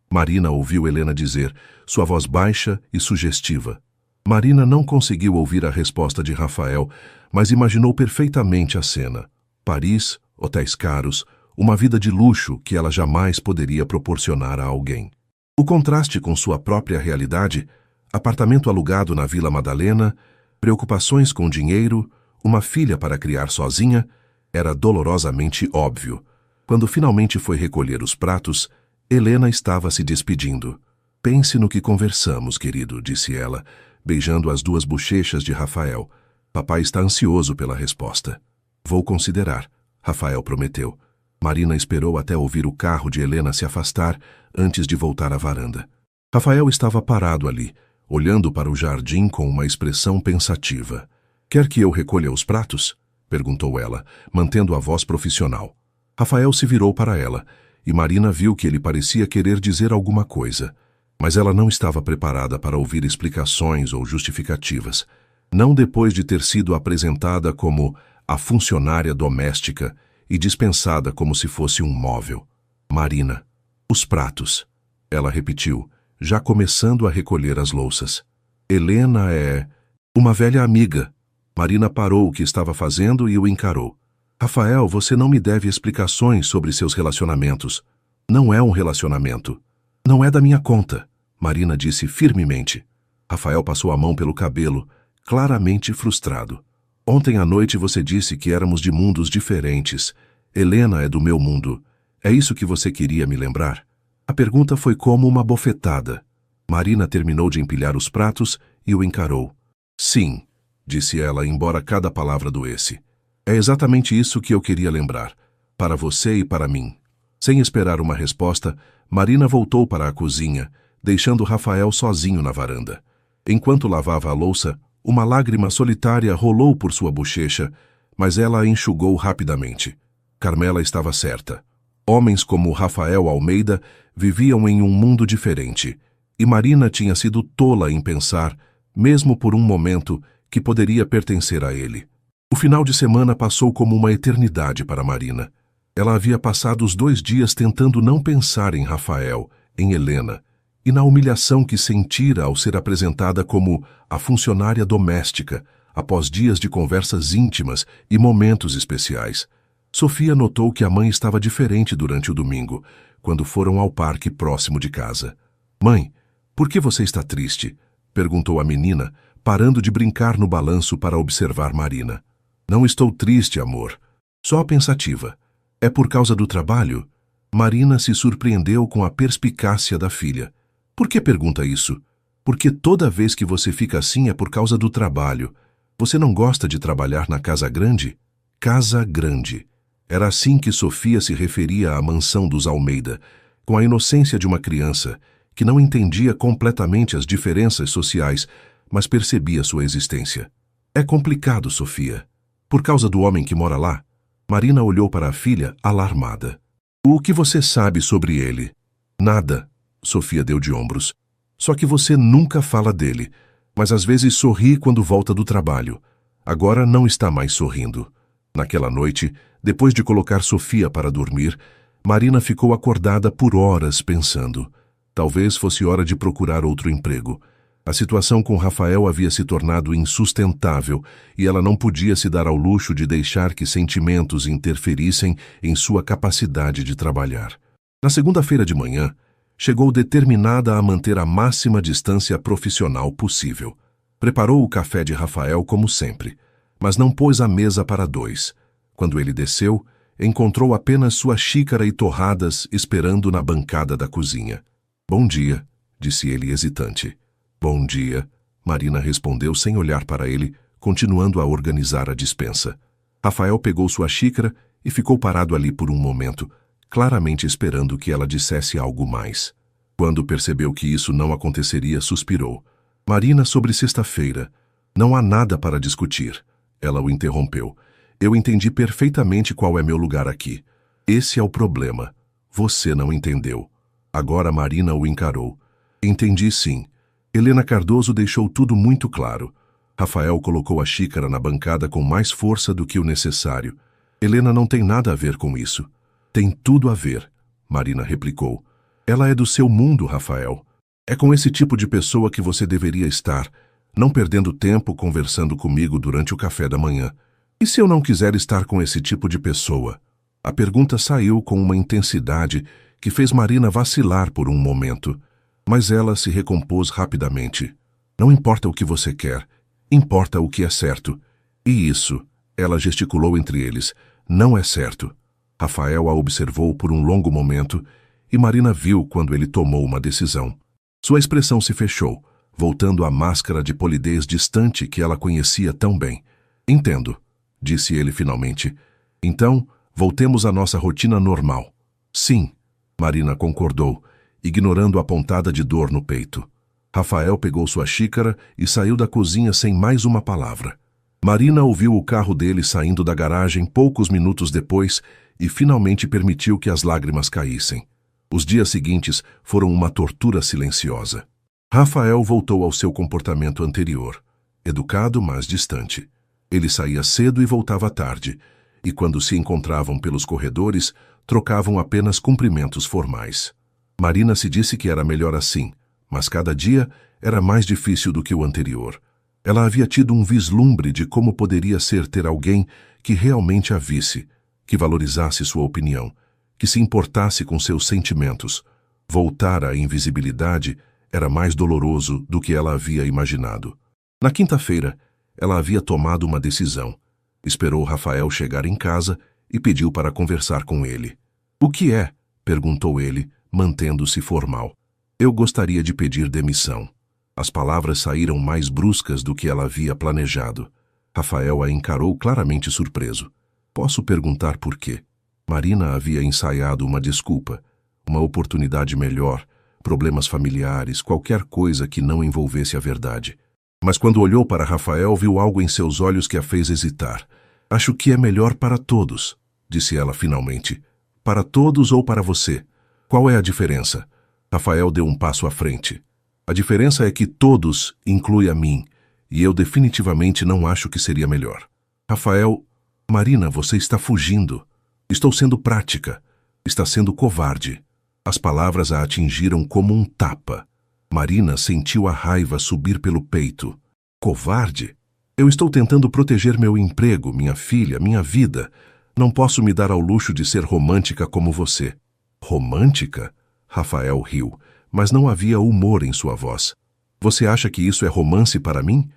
Marina ouviu Helena dizer, sua voz baixa e sugestiva. Marina não conseguiu ouvir a resposta de Rafael, mas imaginou perfeitamente a cena. Paris, hotéis caros, uma vida de luxo que ela jamais poderia proporcionar a alguém. O contraste com sua própria realidade, apartamento alugado na Vila Madalena, preocupações com dinheiro, uma filha para criar sozinha, era dolorosamente óbvio. Quando finalmente foi recolher os pratos, Helena estava se despedindo. Pense no que conversamos, querido, disse ela, beijando as 2 bochechas de Rafael. Papai está ansioso pela resposta. Vou considerar, Rafael prometeu. Marina esperou até ouvir o carro de Helena se afastar antes de voltar à varanda. Rafael estava parado ali, olhando para o jardim com uma expressão pensativa. Quer que eu recolha os pratos? Perguntou ela, mantendo a voz profissional. Rafael se virou para ela, e Marina viu que ele parecia querer dizer alguma coisa, mas ela não estava preparada para ouvir explicações ou justificativas, não depois de ter sido apresentada como a funcionária doméstica e dispensada como se fosse um móvel. Marina, os pratos, ela repetiu, já começando a recolher as louças. Helena é uma velha amiga. Marina parou o que estava fazendo e o encarou. Rafael, você não me deve explicações sobre seus relacionamentos. Não é um relacionamento. Não é da minha conta, Marina disse firmemente. Rafael passou a mão pelo cabelo, claramente frustrado. Ontem à noite você disse que éramos de mundos diferentes. Helena é do meu mundo. É isso que você queria me lembrar? A pergunta foi como uma bofetada. Marina terminou de empilhar os pratos e o encarou. Sim, disse ela, embora cada palavra doesse. É exatamente isso que eu queria lembrar. Para você e para mim. Sem esperar uma resposta, Marina voltou para a cozinha, deixando Rafael sozinho na varanda. Enquanto lavava a louça, uma lágrima solitária rolou por sua bochecha, mas ela a enxugou rapidamente. Carmela estava certa. Homens como Rafael Almeida viviam em um mundo diferente, e Marina tinha sido tola em pensar, mesmo por um momento, que poderia pertencer a ele. O final de semana passou como uma eternidade para Marina. Ela havia passado os 2 dias tentando não pensar em Rafael, em Helena, e na humilhação que sentira ao ser apresentada como a funcionária doméstica, após dias de conversas íntimas e momentos especiais. Sofia notou que a mãe estava diferente durante o domingo, quando foram ao parque próximo de casa. Mãe, por que você está triste? Perguntou a menina, parando de brincar no balanço para observar Marina. Não estou triste, amor. Só pensativa. É por causa do trabalho? Marina se surpreendeu com a perspicácia da filha. Por que pergunta isso? Porque toda vez que você fica assim é por causa do trabalho. Você não gosta de trabalhar na casa grande? Casa grande. Era assim que Sofia se referia à mansão dos Almeida, com a inocência de uma criança que não entendia completamente as diferenças sociais, mas percebia sua existência. É complicado, Sofia. Por causa do homem que mora lá? Marina olhou para a filha, alarmada. O que você sabe sobre ele? Nada, Sofia deu de ombros. Só que você nunca fala dele, mas às vezes sorri quando volta do trabalho. Agora não está mais sorrindo. Naquela noite, depois de colocar Sofia para dormir, Marina ficou acordada por horas pensando. Talvez fosse hora de procurar outro emprego. A situação com Rafael havia se tornado insustentável e ela não podia se dar ao luxo de deixar que sentimentos interferissem em sua capacidade de trabalhar. Na segunda-feira de manhã, chegou determinada a manter a máxima distância profissional possível. Preparou o café de Rafael como sempre, mas não pôs a mesa para dois. Quando ele desceu, encontrou apenas sua xícara e torradas esperando na bancada da cozinha. Bom dia, disse ele hesitante. Bom dia, Marina respondeu sem olhar para ele, continuando a organizar a despensa. Rafael pegou sua xícara e ficou parado ali por um momento, claramente esperando que ela dissesse algo mais. Quando percebeu que isso não aconteceria, suspirou. Marina, sobre sexta-feira. Não há nada para discutir. Ela o interrompeu. Eu entendi perfeitamente qual é meu lugar aqui. Esse é o problema. Você não entendeu. Agora Marina o encarou. Entendi sim. Helena Cardoso deixou tudo muito claro. Rafael colocou a xícara na bancada com mais força do que o necessário. Helena não tem nada a ver com isso. Tem tudo a ver, Marina replicou. Ela é do seu mundo, Rafael. É com esse tipo de pessoa que você deveria estar, não perdendo tempo conversando comigo durante o café da manhã. E se eu não quiser estar com esse tipo de pessoa? A pergunta saiu com uma intensidade que fez Marina vacilar por um momento. Mas ela se recompôs rapidamente. Não importa o que você quer, importa o que é certo. E isso, ela gesticulou entre eles, não é certo. Rafael a observou por um longo momento e Marina viu quando ele tomou uma decisão. Sua expressão se fechou, voltando à máscara de polidez distante que ela conhecia tão bem. Entendo, disse ele finalmente. Então, voltemos à nossa rotina normal. Sim, Marina concordou, ignorando a pontada de dor no peito. Rafael pegou sua xícara e saiu da cozinha sem mais uma palavra. Marina ouviu o carro dele saindo da garagem poucos minutos depois e finalmente permitiu que as lágrimas caíssem. Os dias seguintes foram uma tortura silenciosa. Rafael voltou ao seu comportamento anterior, educado, mas distante. Ele saía cedo e voltava tarde, e quando se encontravam pelos corredores, trocavam apenas cumprimentos formais. Marina se disse que era melhor assim, mas cada dia era mais difícil do que o anterior. Ela havia tido um vislumbre de como poderia ser ter alguém que realmente a visse, que valorizasse sua opinião, que se importasse com seus sentimentos. Voltar à invisibilidade era mais doloroso do que ela havia imaginado. Na quinta-feira, ela havia tomado uma decisão. Esperou Rafael chegar em casa e pediu para conversar com ele. O que é? Perguntou ele, mantendo-se formal. Eu gostaria de pedir demissão. As palavras saíram mais bruscas do que ela havia planejado. Rafael a encarou claramente surpreso. Posso perguntar por quê? Marina havia ensaiado uma desculpa, uma oportunidade melhor, problemas familiares, qualquer coisa que não envolvesse a verdade. Mas quando olhou para Rafael, viu algo em seus olhos que a fez hesitar. Acho que é melhor para todos, disse ela finalmente. Para todos ou para você? Qual é a diferença? Rafael deu um passo à frente. A diferença é que todos inclui a mim, e eu definitivamente não acho que seria melhor. Rafael, Marina, você está fugindo. Estou sendo prática. Está sendo covarde. As palavras a atingiram como um tapa. Marina sentiu a raiva subir pelo peito. Covarde? Eu estou tentando proteger meu emprego, minha filha, minha vida. Não posso me dar ao luxo de ser romântica como você. Romântica? Rafael riu, mas não havia humor em sua voz. Você acha que isso é romance para mim?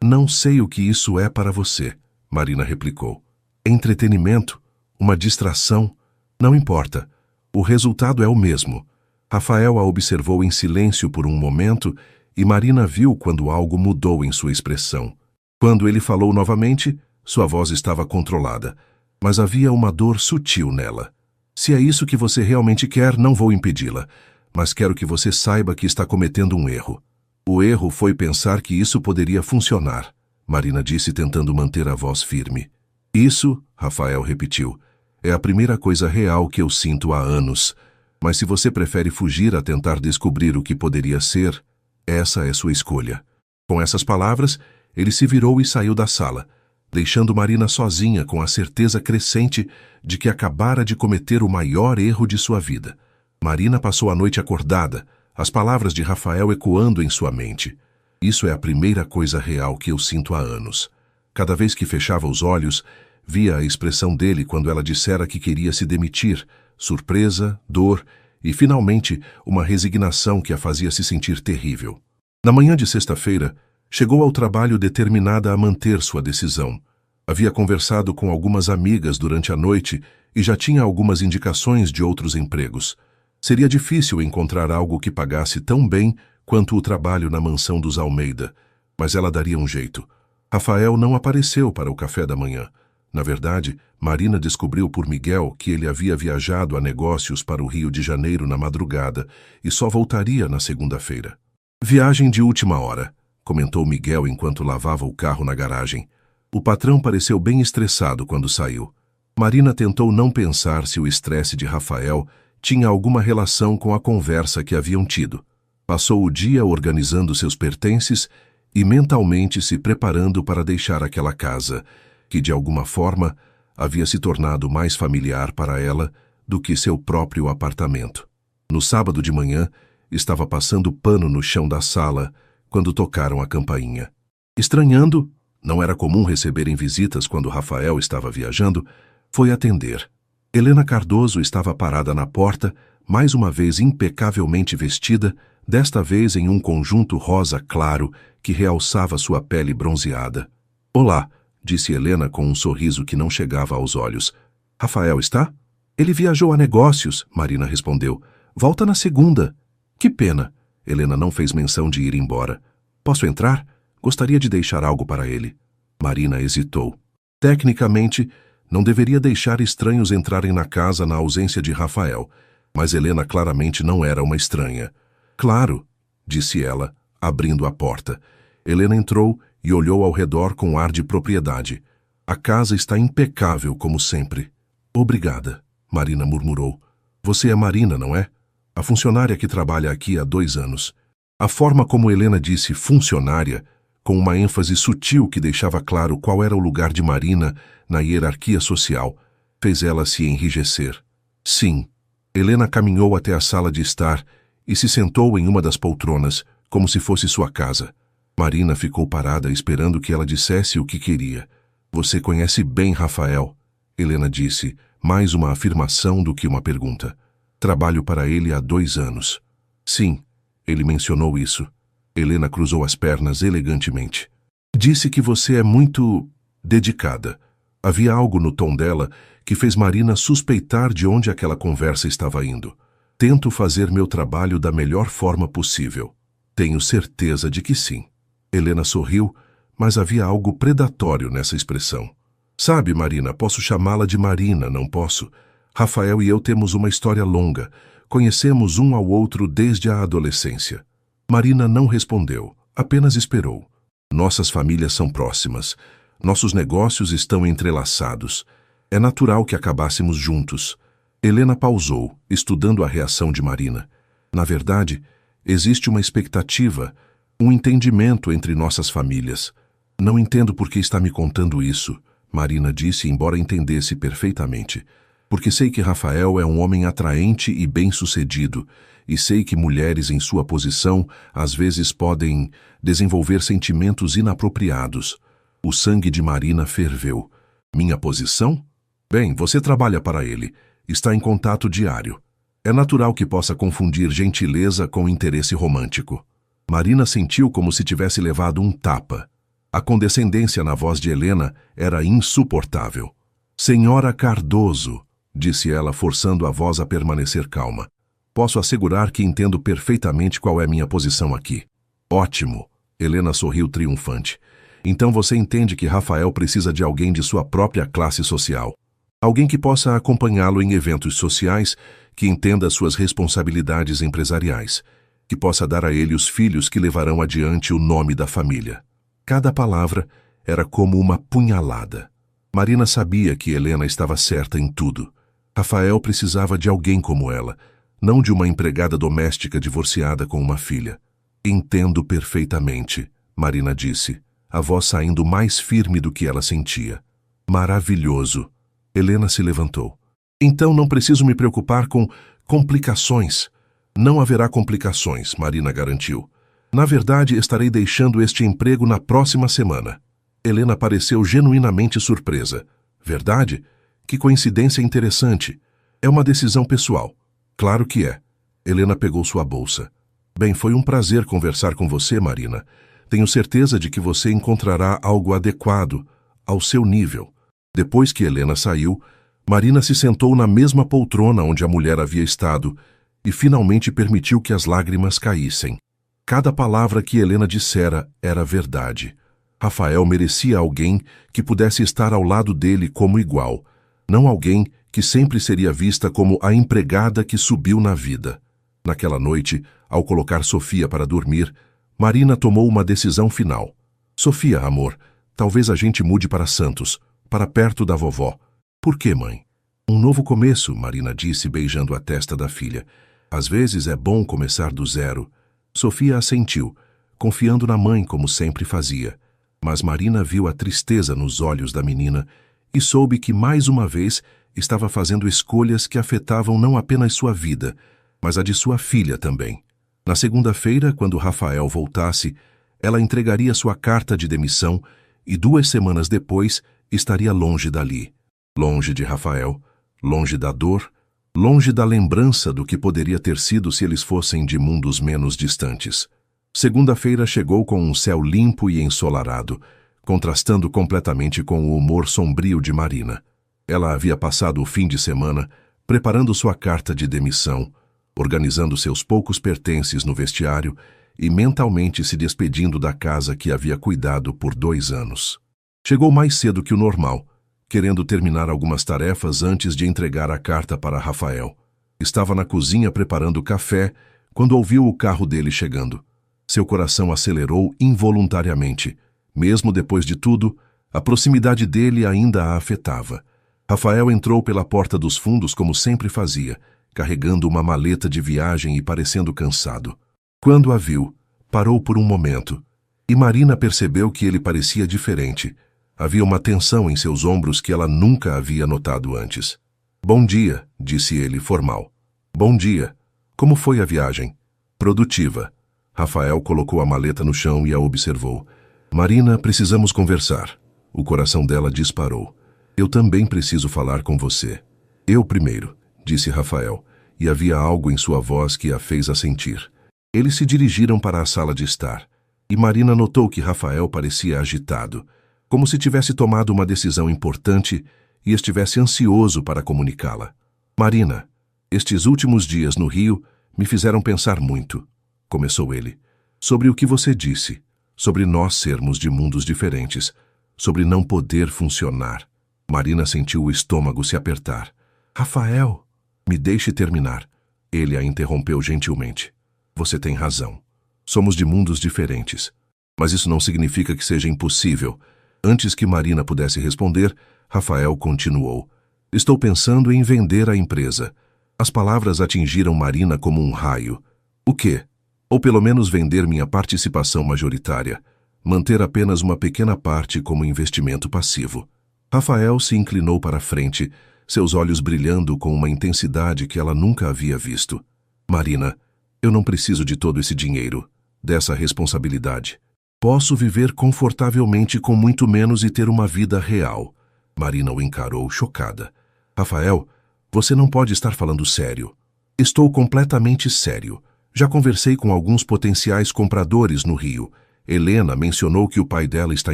Não sei o que isso é para você, Marina replicou. Entretenimento? Uma distração? Não importa. O resultado é o mesmo. Rafael a observou em silêncio por um momento e Marina viu quando algo mudou em sua expressão. Quando ele falou novamente, sua voz estava controlada, mas havia uma dor sutil nela. Se é isso que você realmente quer, não vou impedi-la, mas quero que você saiba que está cometendo um erro. O erro foi pensar que isso poderia funcionar, Marina disse tentando manter a voz firme. Isso, Rafael repetiu, é a primeira coisa real que eu sinto há anos. Mas se você prefere fugir a tentar descobrir o que poderia ser, essa é sua escolha. Com essas palavras, ele se virou e saiu da sala, deixando Marina sozinha com a certeza crescente de que acabara de cometer o maior erro de sua vida. Marina passou a noite acordada, as palavras de Rafael ecoando em sua mente. Isso é a primeira coisa real que eu sinto há anos. Cada vez que fechava os olhos, via a expressão dele quando ela dissera que queria se demitir, surpresa, dor e, finalmente, uma resignação que a fazia se sentir terrível. Na manhã de sexta-feira, chegou ao trabalho determinada a manter sua decisão. Havia conversado com algumas amigas durante a noite e já tinha algumas indicações de outros empregos. Seria difícil encontrar algo que pagasse tão bem quanto o trabalho na mansão dos Almeida, mas ela daria um jeito. Rafael não apareceu para o café da manhã. Na verdade, Marina descobriu por Miguel que ele havia viajado a negócios para o Rio de Janeiro na madrugada e só voltaria na segunda-feira. Viagem de última hora, comentou Miguel enquanto lavava o carro na garagem. O patrão pareceu bem estressado quando saiu. Marina tentou não pensar se o estresse de Rafael tinha alguma relação com a conversa que haviam tido. Passou o dia organizando seus pertences e mentalmente se preparando para deixar aquela casa, que de alguma forma havia se tornado mais familiar para ela do que seu próprio apartamento. No sábado de manhã, estava passando pano no chão da sala quando tocaram a campainha. Estranhando, não era comum receberem visitas quando Rafael estava viajando, foi atender. Helena Cardoso estava parada na porta, mais uma vez impecavelmente vestida, desta vez em um conjunto rosa claro que realçava sua pele bronzeada. "Olá", disse Helena com um sorriso que não chegava aos olhos. "Rafael está?" "Ele viajou a negócios", Marina respondeu. "Volta na segunda." "Que pena." Helena não fez menção de ir embora. "Posso entrar? Gostaria de deixar algo para ele." Marina hesitou. Tecnicamente, não deveria deixar estranhos entrarem na casa na ausência de Rafael, mas Helena claramente não era uma estranha. "Claro", disse ela, abrindo a porta. Helena entrou e olhou ao redor com ar de propriedade. "A casa está impecável, como sempre." "Obrigada", Marina murmurou. "Você é Marina, não é? A funcionária que trabalha aqui há 2 anos." A forma como Helena disse funcionária, com uma ênfase sutil que deixava claro qual era o lugar de Marina na hierarquia social, fez ela se enrijecer. "Sim." Helena caminhou até a sala de estar e se sentou em uma das poltronas, como se fosse sua casa. Marina ficou parada esperando que ela dissesse o que queria. "Você conhece bem Rafael", Helena disse, mais uma afirmação do que uma pergunta. "Trabalho para ele há 2 anos." "Sim, ele mencionou isso." Helena cruzou as pernas elegantemente. "Disse que você é muito dedicada." Havia algo no tom dela que fez Marina suspeitar de onde aquela conversa estava indo. "Tento fazer meu trabalho da melhor forma possível." "Tenho certeza de que sim." Helena sorriu, mas havia algo predatório nessa expressão. "Sabe, Marina, posso chamá-la de Marina, não posso? Rafael e eu temos uma história longa. Conhecemos um ao outro desde a adolescência." Marina não respondeu, apenas esperou. "Nossas famílias são próximas. Nossos negócios estão entrelaçados. É natural que acabássemos juntos." Helena pausou, estudando a reação de Marina. "Na verdade, existe uma expectativa, um entendimento entre nossas famílias." "Não entendo por que está me contando isso", Marina disse, embora entendesse perfeitamente. "Porque sei que Rafael é um homem atraente e bem-sucedido, e sei que mulheres em sua posição às vezes podem desenvolver sentimentos inapropriados." O sangue de Marina ferveu. "Minha posição? Bem, você trabalha para ele. Está em contato diário. É natural que possa confundir gentileza com interesse romântico." Marina sentiu como se tivesse levado um tapa. A condescendência na voz de Helena era insuportável. "Senhora Cardoso", disse ela, forçando a voz a permanecer calma. "Posso assegurar que entendo perfeitamente qual é minha posição aqui." "Ótimo." Helena sorriu triunfante. "Então você entende que Rafael precisa de alguém de sua própria classe social." Alguém que possa acompanhá-lo em eventos sociais, que entenda suas responsabilidades empresariais, que possa dar a ele os filhos que levarão adiante o nome da família. Cada palavra era como uma punhalada. Marina sabia que Helena estava certa em tudo. Rafael precisava de alguém como ela, não de uma empregada doméstica divorciada com uma filha. Entendo perfeitamente, Marina disse, a voz saindo mais firme do que ela sentia. Maravilhoso. Helena se levantou. Então não preciso me preocupar com complicações. Não haverá complicações, Marina garantiu. Na verdade, estarei deixando este emprego na próxima semana. Helena pareceu genuinamente surpresa. Verdade? Que coincidência interessante. É uma decisão pessoal. Claro que é. Helena pegou sua bolsa. Bem, foi um prazer conversar com você, Marina. Tenho certeza de que você encontrará algo adequado ao seu nível. Depois que Helena saiu, Marina se sentou na mesma poltrona onde a mulher havia estado e finalmente permitiu que as lágrimas caíssem. Cada palavra que Helena dissera era verdade. Rafael merecia alguém que pudesse estar ao lado dele como igual, não alguém que sempre seria vista como a empregada que subiu na vida. Naquela noite, ao colocar Sofia para dormir, Marina tomou uma decisão final. Sofia, amor, talvez a gente mude para Santos, para perto da vovó. Por quê, mãe? Um novo começo, Marina disse, beijando a testa da filha. Às vezes é bom começar do zero. Sofia assentiu, confiando na mãe como sempre fazia. Mas Marina viu a tristeza nos olhos da menina e soube que mais uma vez estava fazendo escolhas que afetavam não apenas sua vida, mas a de sua filha também. Na segunda-feira, quando Rafael voltasse, ela entregaria sua carta de demissão e 2 semanas depois estaria longe dali. Longe de Rafael, longe da dor, longe da lembrança do que poderia ter sido se eles fossem de mundos menos distantes. Segunda-feira chegou com um céu limpo e ensolarado, contrastando completamente com o humor sombrio de Marina. Ela havia passado o fim de semana preparando sua carta de demissão, organizando seus poucos pertences no vestiário e mentalmente se despedindo da casa que havia cuidado por 2 anos. Chegou mais cedo que o normal, querendo terminar algumas tarefas antes de entregar a carta para Rafael. Estava na cozinha preparando café quando ouviu o carro dele chegando. Seu coração acelerou involuntariamente. Mesmo depois de tudo, a proximidade dele ainda a afetava. Rafael entrou pela porta dos fundos como sempre fazia, carregando uma maleta de viagem e parecendo cansado. Quando a viu, parou por um momento, e Marina percebeu que ele parecia diferente. Havia uma tensão em seus ombros que ela nunca havia notado antes. Bom dia, disse ele, formal. Bom dia. Como foi a viagem? Produtiva. Rafael colocou a maleta no chão e a observou. Marina, precisamos conversar. O coração dela disparou. Eu também preciso falar com você. Eu primeiro, disse Rafael, e havia algo em sua voz que a fez assentir. Eles se dirigiram para a sala de estar, e Marina notou que Rafael parecia agitado, como se tivesse tomado uma decisão importante e estivesse ansioso para comunicá-la. Marina, estes últimos dias no Rio me fizeram pensar muito, começou ele, sobre o que você disse, sobre nós sermos de mundos diferentes, sobre não poder funcionar. Marina sentiu o estômago se apertar. Rafael, me deixe terminar. Ele a interrompeu gentilmente. Você tem razão. Somos de mundos diferentes. Mas isso não significa que seja impossível. Antes que Marina pudesse responder, Rafael continuou. Estou pensando em vender a empresa. As palavras atingiram Marina como um raio. O quê? Ou pelo menos vender minha participação majoritária. Manter apenas uma pequena parte como investimento passivo. Rafael se inclinou para a frente, seus olhos brilhando com uma intensidade que ela nunca havia visto. Marina, eu não preciso de todo esse dinheiro, dessa responsabilidade. Posso viver confortavelmente com muito menos e ter uma vida real. Marina o encarou, chocada. Rafael, você não pode estar falando sério. Estou completamente sério. Já conversei com alguns potenciais compradores no Rio. Helena mencionou que o pai dela está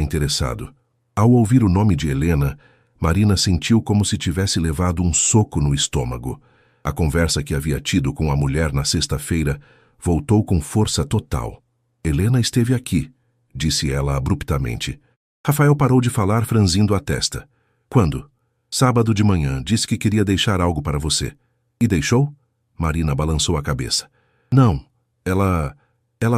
interessado. Ao ouvir o nome de Helena, Marina sentiu como se tivesse levado um soco no estômago. A conversa que havia tido com a mulher na sexta-feira voltou com força total. Helena esteve aqui, disse ela abruptamente. Rafael parou de falar, franzindo a testa. Quando? Sábado de manhã, disse que queria deixar algo para você. E deixou? Marina balançou a cabeça. Não, ela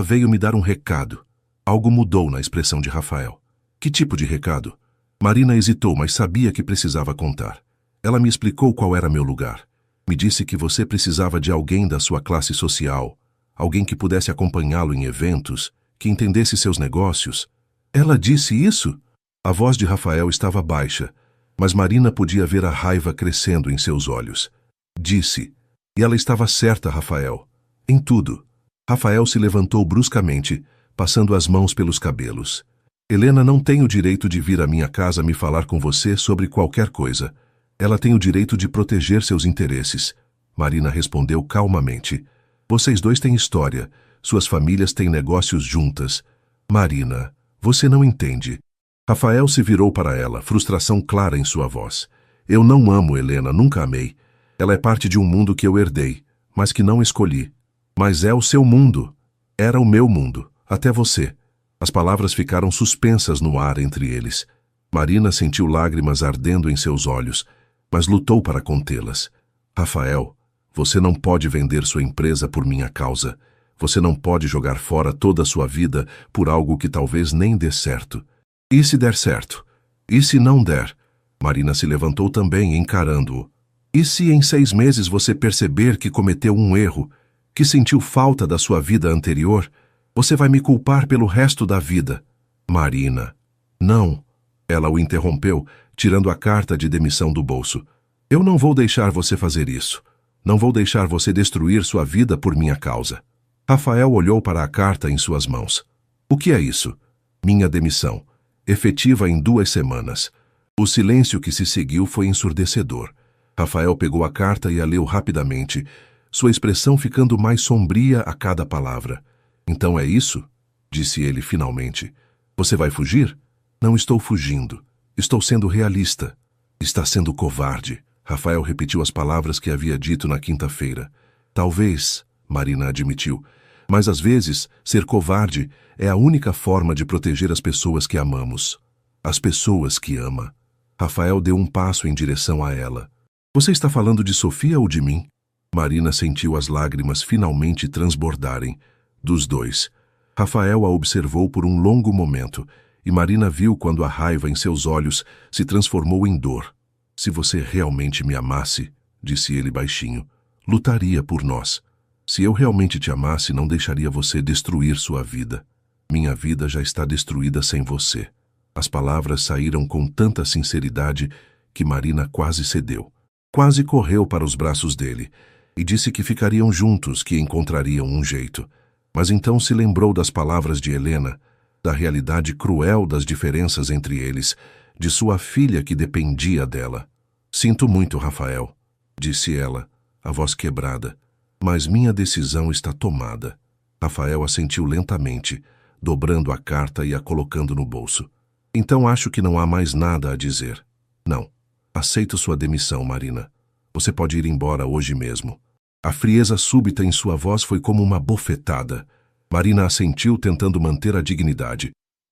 veio me dar um recado. Algo mudou na expressão de Rafael. Que tipo de recado? Marina hesitou, mas sabia que precisava contar. Ela me explicou qual era meu lugar. Me disse que você precisava de alguém da sua classe social, alguém que pudesse acompanhá-lo em eventos, que entendesse seus negócios. Ela disse isso? A voz de Rafael estava baixa, mas Marina podia ver a raiva crescendo em seus olhos. Disse. E ela estava certa, Rafael. Em tudo. Rafael se levantou bruscamente, passando as mãos pelos cabelos. Helena não tem o direito de vir à minha casa me falar com você sobre qualquer coisa. Ela tem o direito de proteger seus interesses. Marina respondeu calmamente. Vocês dois têm história. Suas famílias têm negócios juntas. Marina, você não entende. Rafael se virou para ela, frustração clara em sua voz. Eu não amo Helena, nunca amei. Ela é parte de um mundo que eu herdei, mas que não escolhi. Mas é o seu mundo. Era o meu mundo, até você. As palavras ficaram suspensas no ar entre eles. Marina sentiu lágrimas ardendo em seus olhos, mas lutou para contê-las. Rafael, você não pode vender sua empresa por minha causa. Você não pode jogar fora toda a sua vida por algo que talvez nem dê certo. E se der certo? E se não der? Marina se levantou também, encarando-o. E se em 6 meses você perceber que cometeu um erro, que sentiu falta da sua vida anterior, você vai me culpar pelo resto da vida? Marina. Não. Ela o interrompeu, tirando a carta de demissão do bolso. Eu não vou deixar você fazer isso. Não vou deixar você destruir sua vida por minha causa. Rafael olhou para a carta em suas mãos. O que é isso? Minha demissão. Efetiva em 2 semanas. O silêncio que se seguiu foi ensurdecedor. Rafael pegou a carta e a leu rapidamente, sua expressão ficando mais sombria a cada palavra. Então é isso? Disse ele finalmente. Você vai fugir? Não estou fugindo. Estou sendo realista. Está sendo covarde. Rafael repetiu as palavras que havia dito na quinta-feira. Talvez, Marina admitiu, mas às vezes ser covarde é a única forma de proteger as pessoas que amamos. As pessoas que ama. Rafael deu um passo em direção a ela. Você está falando de Sofia ou de mim? Marina sentiu as lágrimas finalmente transbordarem. Dos dois. Rafael a observou por um longo momento, e Marina viu quando a raiva em seus olhos se transformou em dor. Se você realmente me amasse, disse ele baixinho, lutaria por nós. Se eu realmente te amasse, não deixaria você destruir sua vida. Minha vida já está destruída sem você. As palavras saíram com tanta sinceridade que Marina quase cedeu. Quase correu para os braços dele e disse que ficariam juntos, que encontrariam um jeito. Mas então se lembrou das palavras de Helena, da realidade cruel das diferenças entre eles, de sua filha que dependia dela. Sinto muito, Rafael, disse ela, a voz quebrada, mas minha decisão está tomada. Rafael assentiu lentamente, dobrando a carta e a colocando no bolso. Então acho que não há mais nada a dizer. Não. Aceito sua demissão, Marina. Você pode ir embora hoje mesmo. A frieza súbita em sua voz foi como uma bofetada. Marina assentiu, tentando manter a dignidade.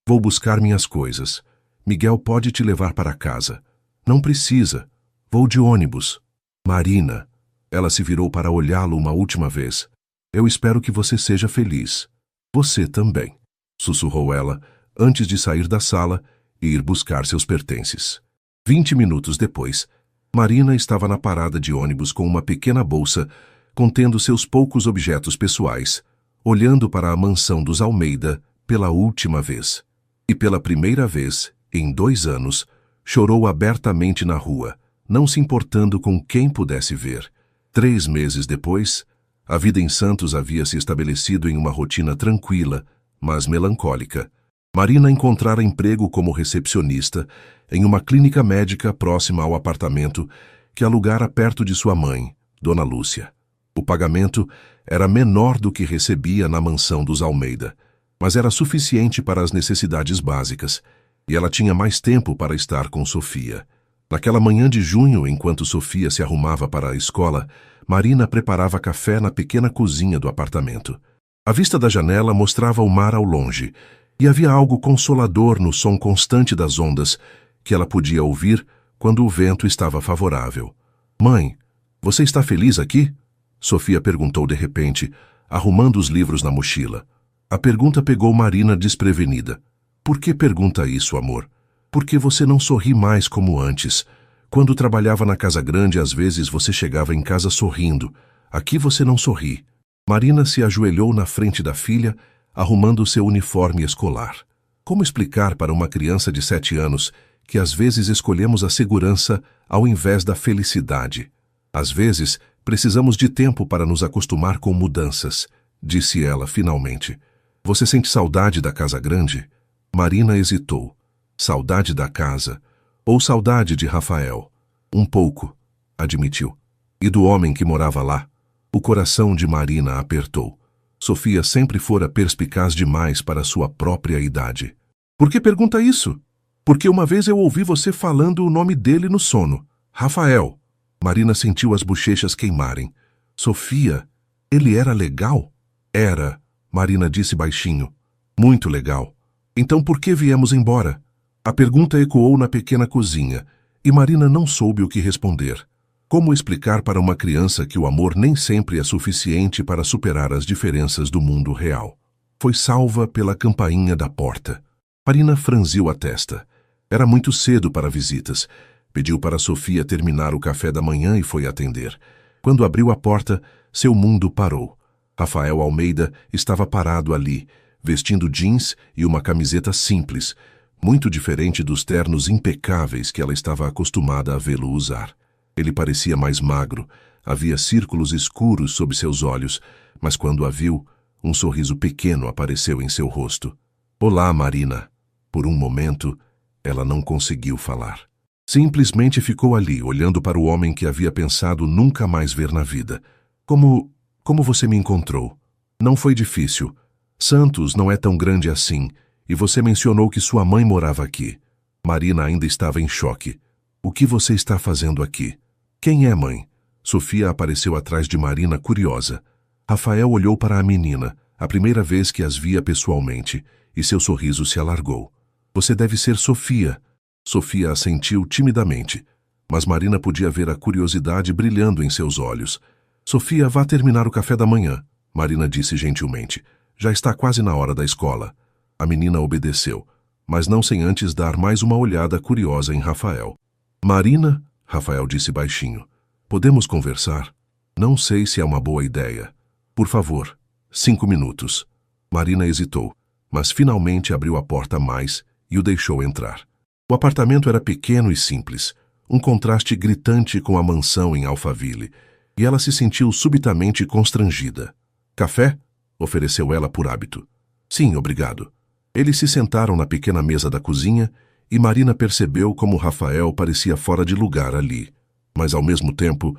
Vou buscar minhas coisas. Miguel pode te levar para casa. Não precisa. Vou de ônibus. Marina. Ela se virou para olhá-lo uma última vez. Eu espero que você seja feliz. Você também. Sussurrou ela, antes de sair da sala e ir buscar seus pertences. 20 minutos depois, Marina estava na parada de ônibus com uma pequena bolsa contendo seus poucos objetos pessoais, olhando para a mansão dos Almeida pela última vez. E pela primeira vez, em 2 anos, chorou abertamente na rua, não se importando com quem pudesse ver. 3 meses depois, a vida em Santos havia se estabelecido em uma rotina tranquila, mas melancólica. Marina encontrara emprego como recepcionista em uma clínica médica próxima ao apartamento que alugara perto de sua mãe, Dona Lúcia. O pagamento era menor do que recebia na mansão dos Almeida, mas era suficiente para as necessidades básicas, e ela tinha mais tempo para estar com Sofia. Naquela manhã de junho, enquanto Sofia se arrumava para a escola, Marina preparava café na pequena cozinha do apartamento. A vista da janela mostrava o mar ao longe, e havia algo consolador no som constante das ondas, que ela podia ouvir quando o vento estava favorável. Mãe, você está feliz aqui? Sofia perguntou de repente, arrumando os livros na mochila. A pergunta pegou Marina desprevenida. Por que pergunta isso, amor? Por que você não sorri mais como antes? Quando trabalhava na casa grande, às vezes você chegava em casa sorrindo. Aqui você não sorri. Marina se ajoelhou na frente da filha, arrumando seu uniforme escolar. Como explicar para uma criança de 7 anos que às vezes escolhemos a segurança ao invés da felicidade? Às vezes, precisamos de tempo para nos acostumar com mudanças, disse ela finalmente. Você sente saudade da casa grande? Marina hesitou. Saudade da casa ou saudade de Rafael? Um pouco, admitiu. E do homem que morava lá? O coração de Marina apertou. Sofia sempre fora perspicaz demais para sua própria idade. Por que pergunta isso? Porque uma vez eu ouvi você falando o nome dele no sono. Rafael. Marina sentiu as bochechas queimarem. Sofia, ele era legal? Era, Marina disse baixinho. Muito legal. Então por que viemos embora? A pergunta ecoou na pequena cozinha, e Marina não soube o que responder. Como explicar para uma criança que o amor nem sempre é suficiente para superar as diferenças do mundo real? Foi salva pela campainha da porta. Marina franziu a testa. Era muito cedo para visitas. Pediu para Sofia terminar o café da manhã e foi atender. Quando abriu a porta, seu mundo parou. Rafael Almeida estava parado ali, vestindo jeans e uma camiseta simples, muito diferente dos ternos impecáveis que ela estava acostumada a vê-lo usar. Ele parecia mais magro, havia círculos escuros sob seus olhos, mas quando a viu, um sorriso pequeno apareceu em seu rosto. Olá, Marina. Por um momento, ela não conseguiu falar. Simplesmente ficou ali, olhando para o homem que havia pensado nunca mais ver na vida. Como você me encontrou? Não foi difícil. Santos não é tão grande assim, e você mencionou que sua mãe morava aqui. Marina ainda estava em choque. O que você está fazendo aqui? Quem é mãe? Sofia apareceu atrás de Marina, curiosa. Rafael olhou para a menina, a primeira vez que as via pessoalmente, e seu sorriso se alargou. Você deve ser Sofia. Sofia assentiu timidamente, mas Marina podia ver a curiosidade brilhando em seus olhos. Sofia, vá terminar o café da manhã, Marina disse gentilmente. Já está quase na hora da escola. A menina obedeceu, mas não sem antes dar mais uma olhada curiosa em Rafael. Marina, Rafael disse baixinho, podemos conversar? Não sei se é uma boa ideia. Por favor, 5 minutos. Marina hesitou, mas finalmente abriu a porta mais e o deixou entrar. O apartamento era pequeno e simples, um contraste gritante com a mansão em Alphaville, e ela se sentiu subitamente constrangida. Café? Ofereceu ela por hábito. Sim, obrigado. Eles se sentaram na pequena mesa da cozinha e Marina percebeu como Rafael parecia fora de lugar ali, mas ao mesmo tempo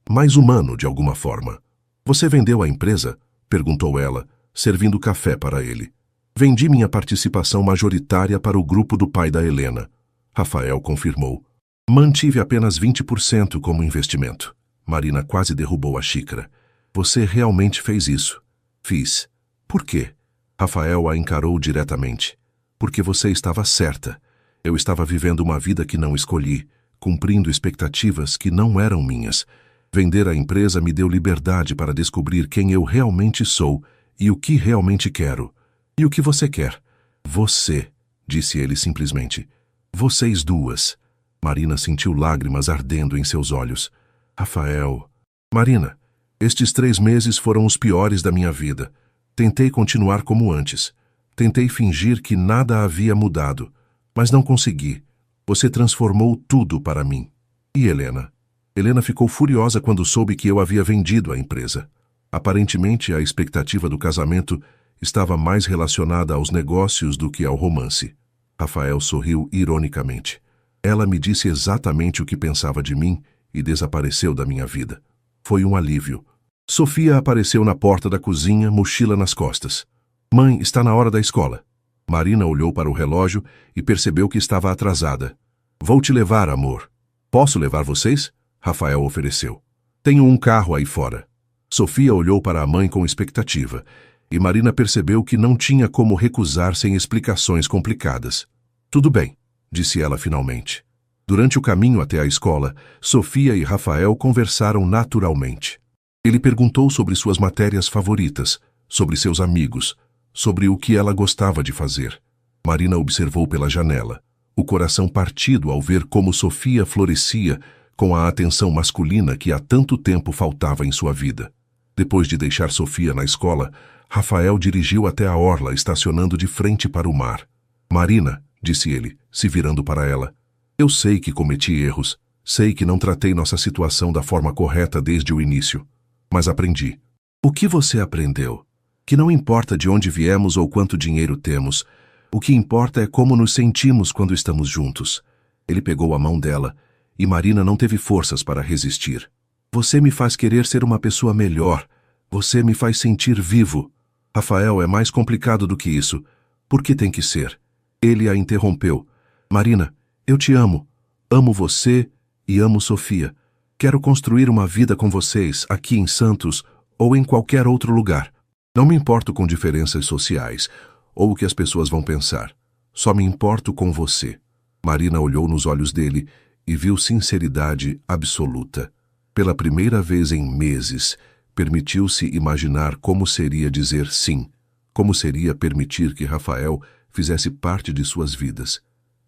mais humano de alguma forma. Você vendeu a empresa? Perguntou ela, servindo café para ele. Vendi minha participação majoritária para o grupo do pai da Helena. Rafael confirmou. Mantive apenas 20% como investimento. Marina quase derrubou a xícara. Você realmente fez isso? Fiz. Por quê? Rafael a encarou diretamente. Porque você estava certa. Eu estava vivendo uma vida que não escolhi, cumprindo expectativas que não eram minhas. Vender a empresa me deu liberdade para descobrir quem eu realmente sou e o que realmente quero. E o que você quer? Você, disse ele simplesmente. Vocês duas. Marina sentiu lágrimas ardendo em seus olhos. Rafael. Marina, estes 3 meses foram os piores da minha vida. Tentei continuar como antes. Tentei fingir que nada havia mudado, mas não consegui. Você transformou tudo para mim. E Helena? Helena ficou furiosa quando soube que eu havia vendido a empresa. Aparentemente, a expectativa do casamento estava mais relacionada aos negócios do que ao romance. Rafael sorriu ironicamente. Ela me disse exatamente o que pensava de mim e desapareceu da minha vida. Foi um alívio. Sofia apareceu na porta da cozinha, mochila nas costas. Mãe, está na hora da escola. Marina olhou para o relógio e percebeu que estava atrasada. Vou te levar, amor. Posso levar vocês? Rafael ofereceu. Tenho um carro aí fora. Sofia olhou para a mãe com expectativa, e Marina percebeu que não tinha como recusar sem explicações complicadas. Tudo bem, disse ela finalmente. Durante o caminho até a escola, Sofia e Rafael conversaram naturalmente. Ele perguntou sobre suas matérias favoritas, sobre seus amigos, sobre o que ela gostava de fazer. Marina observou pela janela, o coração partido ao ver como Sofia florescia com a atenção masculina que há tanto tempo faltava em sua vida. Depois de deixar Sofia na escola, Rafael dirigiu até a orla, estacionando de frente para o mar. Marina, disse ele, se virando para ela, eu sei que cometi erros, sei que não tratei nossa situação da forma correta desde o início, mas aprendi. O que você aprendeu? Que não importa de onde viemos ou quanto dinheiro temos, o que importa é como nos sentimos quando estamos juntos. Ele pegou a mão dela e Marina não teve forças para resistir. Você me faz querer ser uma pessoa melhor. Você me faz sentir vivo. Rafael, é mais complicado do que isso. Por que tem que ser? Ele a interrompeu. Marina, eu te amo. Amo você e amo Sofia. Quero construir uma vida com vocês, aqui em Santos ou em qualquer outro lugar. Não me importo com diferenças sociais ou o que as pessoas vão pensar. Só me importo com você. Marina olhou nos olhos dele e viu sinceridade absoluta. Pela primeira vez em meses, permitiu-se imaginar como seria dizer sim, como seria permitir que Rafael fizesse parte de suas vidas.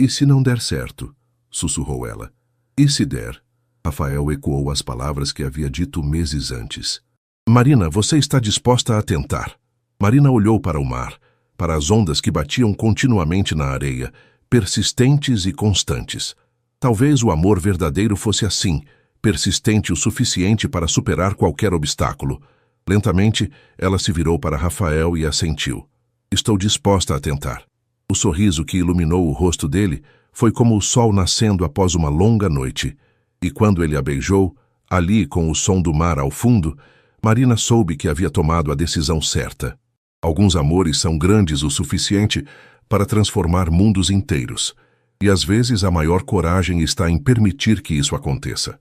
E se não der certo? Sussurrou ela. E se der? Rafael ecoou as palavras que havia dito meses antes. Marina, você está disposta a tentar? Marina olhou para o mar, para as ondas que batiam continuamente na areia, persistentes e constantes. Talvez o amor verdadeiro fosse assim, persistente o suficiente para superar qualquer obstáculo. Lentamente, ela se virou para Rafael e assentiu. Estou disposta a tentar. O sorriso que iluminou o rosto dele foi como o sol nascendo após uma longa noite. E quando ele a beijou, ali com o som do mar ao fundo, Marina soube que havia tomado a decisão certa. Alguns amores são grandes o suficiente para transformar mundos inteiros. E às vezes a maior coragem está em permitir que isso aconteça.